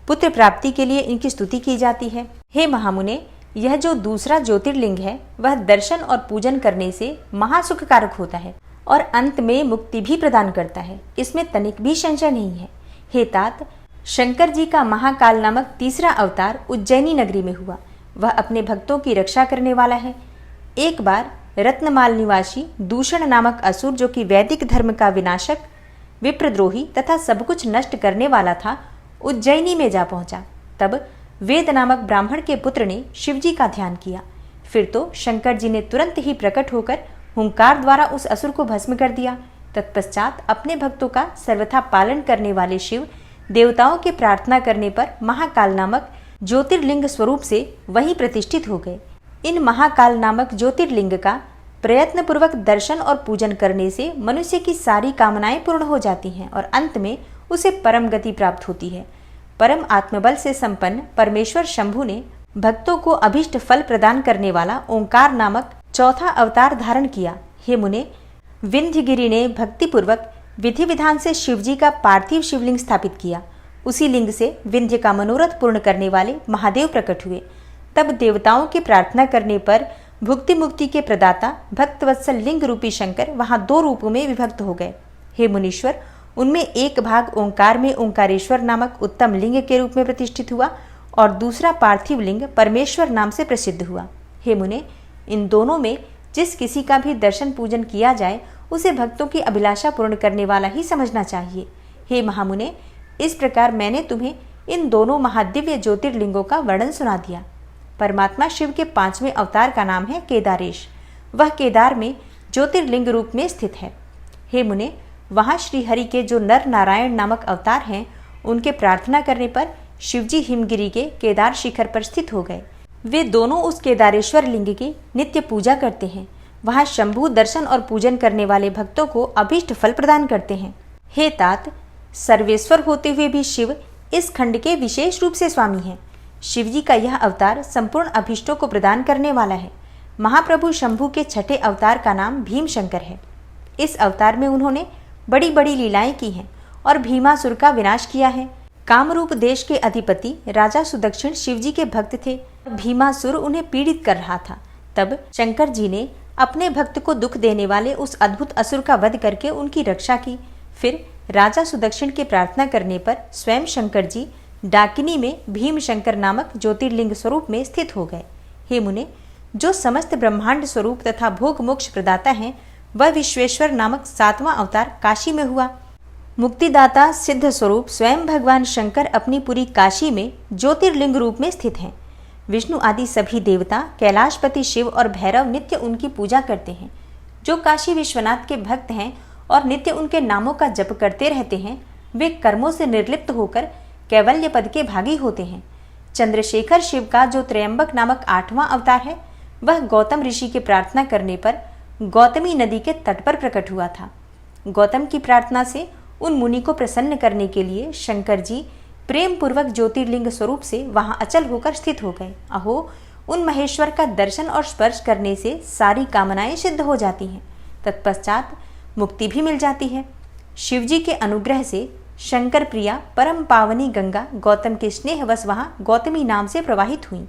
पुत्र प्राप्ति के लिए इनकी स्तुति की जाती है। हे महामुने, यह जो दूसरा ज्योतिर्लिंग है, वह दर्शन और पूजन करने से महासुख कारक होता है और अंत में मुक्ति भी प्रदान करता है। इसमें तनिक भी संशय नहीं है। हे तात, शंकर जी का महाकाल नामक तीसरा अवतार उज्जैनी नगरी में हुआ। वह अपने भक्तों की रक्षा करने वाला है। एक बार रत्नमाल निवासी दूषण नामक असुर, जो कि वैदिक धर्म का विनाशक, विप्रद्रोही तथा सब कुछ नष्ट करने वाला था, उज्जैनी में जा पहुंचा। तब वेद नामक ब्राह्मण के पुत्र ने शिवजी का ध्यान किया। फिर तो शंकर जी ने तुरंत ही प्रकट होकर हुंकार द्वारा उस असुर को भस्म कर दिया। तत्पश्चात अपने भक्तों का सर्वथा पालन करने वाले शिव देवताओं के प्रार्थना करने पर महाकाल नामक ज्योतिर्लिंग स्वरूप से वहीं प्रतिष्ठित हो गए। इन महाकाल नामक ज्योतिर्लिंग का प्रयत्न पूर्वक दर्शन और पूजन करने से मनुष्य की सारी कामनाएं पूर्ण हो जाती हैं और अंत में उसे परम गति प्राप्त होती है। परम आत्मबल से संपन्न परमेश्वर शंभु ने भक्तों को अभिष्ट फल प्रदान करने वाला ओंकार नामक चौथा अवतार धारण किया। हे मुने, विंध्यगिरि ने भक्तिपूर्वक विधि विधान से शिवजी का पार्थिव शिवलिंग स्थापित किया। उसी लिंग से विंध्य का मनोरथ पूर्ण करने वाले महादेव प्रकट हुए। तब देवताओं की प्रार्थना करने पर भुक्ति मुक्ति के प्रदाता भक्तवत्सल लिंग रूपी शंकर वहां 2 रूपों में विभक्त हो गए। हे मुनीश्वर, उनमें एक भाग ओंकार में ओंकारेश्वर नामक उत्तम लिंग के रूप में प्रतिष्ठित हुआ और दूसरा पार्थिव लिंग परमेश्वर नाम से प्रसिद्ध हुआ। हे मुने, इन दोनों में जिस किसी का भी दर्शन पूजन किया जाए उसे भक्तों की अभिलाषा पूर्ण करने वाला ही समझना चाहिए। हे महामुने, इस प्रकार मैंने तुम्हें इन दोनों महादिव्य ज्योतिर्लिंगों का वर्णन सुना दिया। परमात्मा शिव के 5वें अवतार का नाम है केदारेश। वह केदार में ज्योतिर्लिंग रूप में स्थित है। हे मुने, वहां श्री हरि के जो नर नारायण नामक अवतार हैं, उनके प्रार्थना करने पर शिवजी हिमगिरी के केदार शिखर पर स्थित हो गए। वे दोनों उस केदारेश्वर लिंग की नित्य पूजा करते हैं। वहां शंभु दर्शन और पूजन करने वाले भक्तों को अभीष्ट फल प्रदान करते हैं। हे तात, सर्वेश्वर होते हुए भी शिव इस खंड के विशेष रूप से स्वामी हैं। शिवजी का यह अवतार संपूर्ण अभीष्टों को प्रदान करने वाला है। महाप्रभु शंभु के 6ठे अवतार का नाम भीम शंकर है। इस अवतार में उन्होंने बड़ी बड़ी लीलाएं की हैं और भीमासुर का विनाश किया है। कामरूप देश के अधिपति राजा सुदक्षिण शिवजी के भक्त थे। भीमासुर उन्हें पीड़ित कर रहा था। तब शंकर जी ने अपने भक्त को दुख देने वाले उस अद्भुत असुर का वध करके उनकी रक्षा की। फिर राजा सुदक्षिण के प्रार्थना करने पर स्वयं शंकर जी डाकिनी में भीम शंकर नामक ज्योतिर्लिंग स्वरूप में स्थित हो गए। हे मुने, जो समस्त ब्रह्मांड स्वरूप तथा भोग मोक्ष प्रदाता हैं, वह विश्वेश्वर नामक 7वां अवतार काशी में हुआ। मुक्तिदाता सिद्ध स्वरूप स्वयं भगवान शंकर अपनी पूरी काशी में ज्योतिर्लिंग रूप में स्थित हैं। विष्णु आदि सभी देवता, कैलाशपति शिव और भैरव नित्य उनकी पूजा करते हैं। जो काशी विश्वनाथ के भक्त हैं और नित्य उनके नामों का जप करते रहते हैं, वे कर्मों से निर्लिप्त होकर कैवल्य पद के भागी होते हैं। चंद्रशेखर शिव का जो त्रयंबक नामक 8वां अवतार है, वह गौतम ऋषि के प्रार्थना करने पर गौतमी नदी के तट पर प्रकट हुआ था। गौतम की प्रार्थना से उन मुनि को प्रसन्न करने के लिए शंकर जी प्रेम पूर्वक ज्योतिर्लिंग स्वरूप से वहां अचल होकर स्थित हो गए। अहो, उन महेश्वर का दर्शन और स्पर्श करने से सारी कामनाएं सिद्ध हो जाती हैं। तत्पश्चात मुक्ति भी मिल जाती है। शिवजी के अनुग्रह से शंकर प्रिया परम पावनी गंगा गौतम के स्नेहवश वहां गौतमी नाम से प्रवाहित हुई।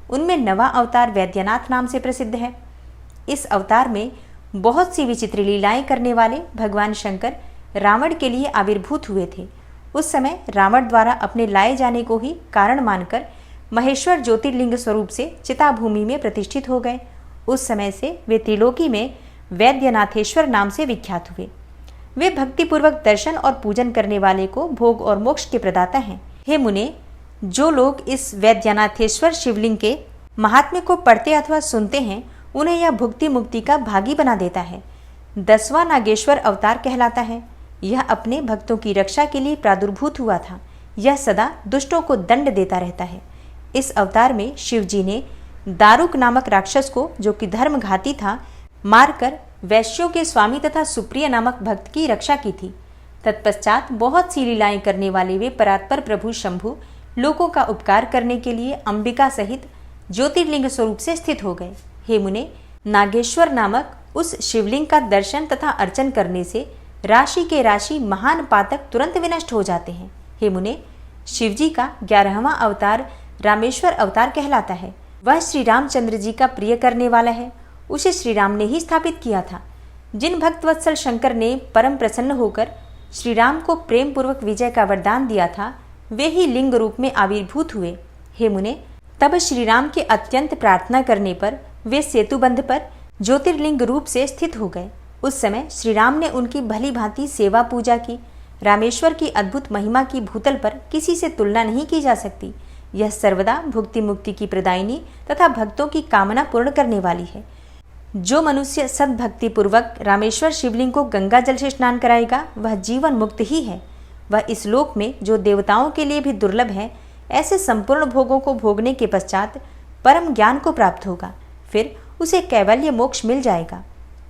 उनमें 9वां अवतार वैद्यनाथ नाम से प्रसिद्ध है। इस अवतार में बहुत सी विचित्र लीलाएं करने वाले भगवान शंकर रावण के लिए आविर्भूत हुए थे। उस समय रावण द्वारा अपने लाए जाने को ही कारण मानकर महेश्वर ज्योतिर्लिंग स्वरूप से चिताभूमि में प्रतिष्ठित हो गए। उस समय से वे त्रिलोकी में वैद्यनाथेश्वर नाम से विख्यात हुए। वे भक्तिपूर्वक दर्शन और पूजन करने वाले को भोग और मोक्ष के प्रदाता हैं। हे मुने, जो लोग इस वैद्यनाथेश्वर शिवलिंग के महात्म्य को पढ़ते अथवा सुनते हैं, उन्हें यह भुक्ति मुक्ति का भागी बना देता है। 10वां नागेश्वर अवतार कहलाता है। यह अपने भक्तों की रक्षा के लिए प्रादुर्भूत हुआ था। यह सदा दुष्टों को दंड देता रहता है। इस अवतार में शिवजी ने दारुक नामक राक्षस को, जो कि धर्मघाती था, मारकर वैश्यों के स्वामी तथा सुप्रिय नामक भक्त की रक्षा की थी। तत्पश्चात बहुत सी लीलाएं करने वाले वे परात्पर प्रभु शंभु लोगों का उपकार करने के लिए अंबिका सहित ज्योतिर्लिंग स्वरूप से स्थित हो गए। हे मुने, नागेश्वर नामक उस शिवलिंग का दर्शन तथा अर्चन करने से राशि के राशि महान पातक तुरंत विनष्ट हो जाते हैं। हे मुने, शिवजी का 11वां अवतार रामेश्वर अवतार कहलाता है। वह श्री रामचंद्र जी का प्रिय करने वाला है। उसे श्री राम ने ही स्थापित किया था। जिन भक्तवत्सल शंकर ने परम प्रसन्न होकर श्री राम को प्रेम पूर्वक विजय का वरदान दिया था, वे ही लिंग रूप में आविर्भूत हुए। हे मुने, तब श्री राम के अत्यंत प्रार्थना करने पर वे सेतुबंध पर ज्योतिर्लिंग रूप से स्थित हो गए। उस समय श्री राम ने उनकी भली भांति सेवा पूजा की। रामेश्वर की अद्भुत महिमा की भूतल पर किसी से तुलना नहीं की जा सकती। यह सर्वदा भुक्ति मुक्ति की प्रदायिनी तथा भक्तों की कामना पूर्ण करने वाली है। जो मनुष्य सद्भक्ति पूर्वक रामेश्वर शिवलिंग को गंगा जल से स्नान कराएगा, वह जीवन मुक्त ही है। वह इस लोक में जो देवताओं के लिए भी दुर्लभ है, ऐसे संपूर्ण भोगों को भोगने के पश्चात परम ज्ञान को प्राप्त होगा। फिर उसे कैवल्य मोक्ष मिल जाएगा।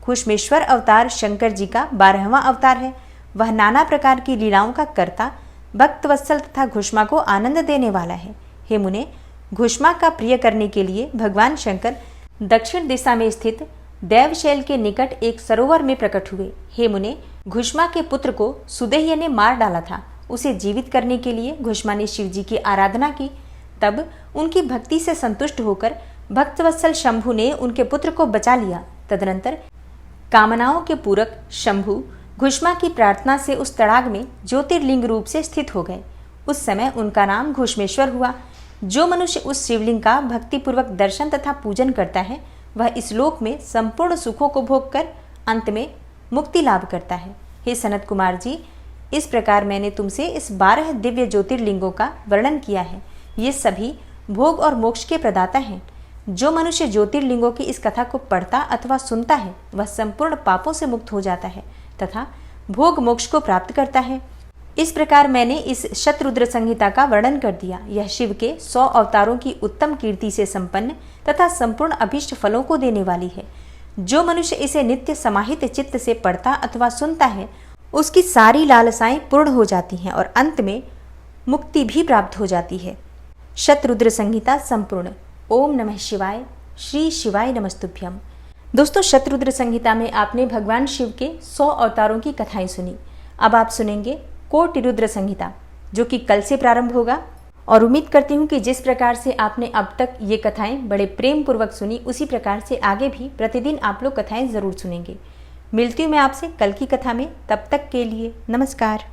घुष्मेश्वर अवतार शंकर जी का 12वां अवतार है। वह नाना प्रकार की लीलाओं का कर्ता, भक्तवत्सल तथा घुष्मा को आनंद देने वाला है। हे मुने, घुष्मा का प्रिय करने के लिए भगवान शंकर दक्षिण दिशा में स्थित देवशैल के निकट एक सरोवर में प्रकट हुए। हे मुने, घुष्मा के पुत्र को सुदेह्य ने मार डाला था। उसे जीवित करने के लिए घुष्मा ने शिवजी की आराधना की। तब उनकी भक्ति से संतुष्ट होकर भक्तवत्सल शंभु ने उनके पुत्र को बचा लिया। तदनंतर कामनाओं के पूरक शंभु घुष्मा की प्रार्थना से उस तड़ाग में ज्योतिर्लिंग रूप से स्थित हो गए। उस समय उनका नाम घुष्मेश्वर हुआ। जो मनुष्य उस शिवलिंग का भक्तिपूर्वक दर्शन तथा पूजन करता है वह इस लोक में संपूर्ण सुखों को भोग कर अंत में मुक्ति लाभ करता है। हे सनत कुमार जी, इस प्रकार मैंने तुमसे इस 12 दिव्य ज्योतिर्लिंगों का वर्णन किया है। ये सभी भोग और मोक्ष के प्रदाता हैं। जो मनुष्य ज्योतिर्लिंगों की इस कथा को पढ़ता अथवा सुनता है वह संपूर्ण पापों से मुक्त हो जाता है तथा भोग मोक्ष को प्राप्त करता है। इस प्रकार मैंने इस शतरुद्र संहिता का वर्णन कर दिया। यह शिव के 100 अवतारों की उत्तम कीर्ति से संपन्न तथा संपूर्ण अभीष्ट फलों को देने वाली है। जो मनुष्य इसे नित्य समाहित चित्त से पढ़ता अथवा सुनता है उसकी सारी लालसाएं पूर्ण हो जाती हैं और अंत में मुक्ति भी प्राप्त हो जाती है। शतरुद्र संहिता संपूर्ण। ओम नमः शिवाय। श्री शिवाय नमस्तुभ्यम। दोस्तों, शतरुद्र संहिता में आपने भगवान शिव के 100 अवतारों की कथाएं सुनी। अब आप सुनेंगे कोटि रुद्र संहिता, जो कि कल से प्रारंभ होगा। और उम्मीद करती हूँ कि जिस प्रकार से आपने अब तक ये कथाएं बड़े प्रेम पूर्वक सुनी उसी प्रकार से आगे भी प्रतिदिन आप लोग कथाएं जरूर सुनेंगे। मिलती हूँ मैं आपसे कल की कथा में। तब तक के लिए नमस्कार।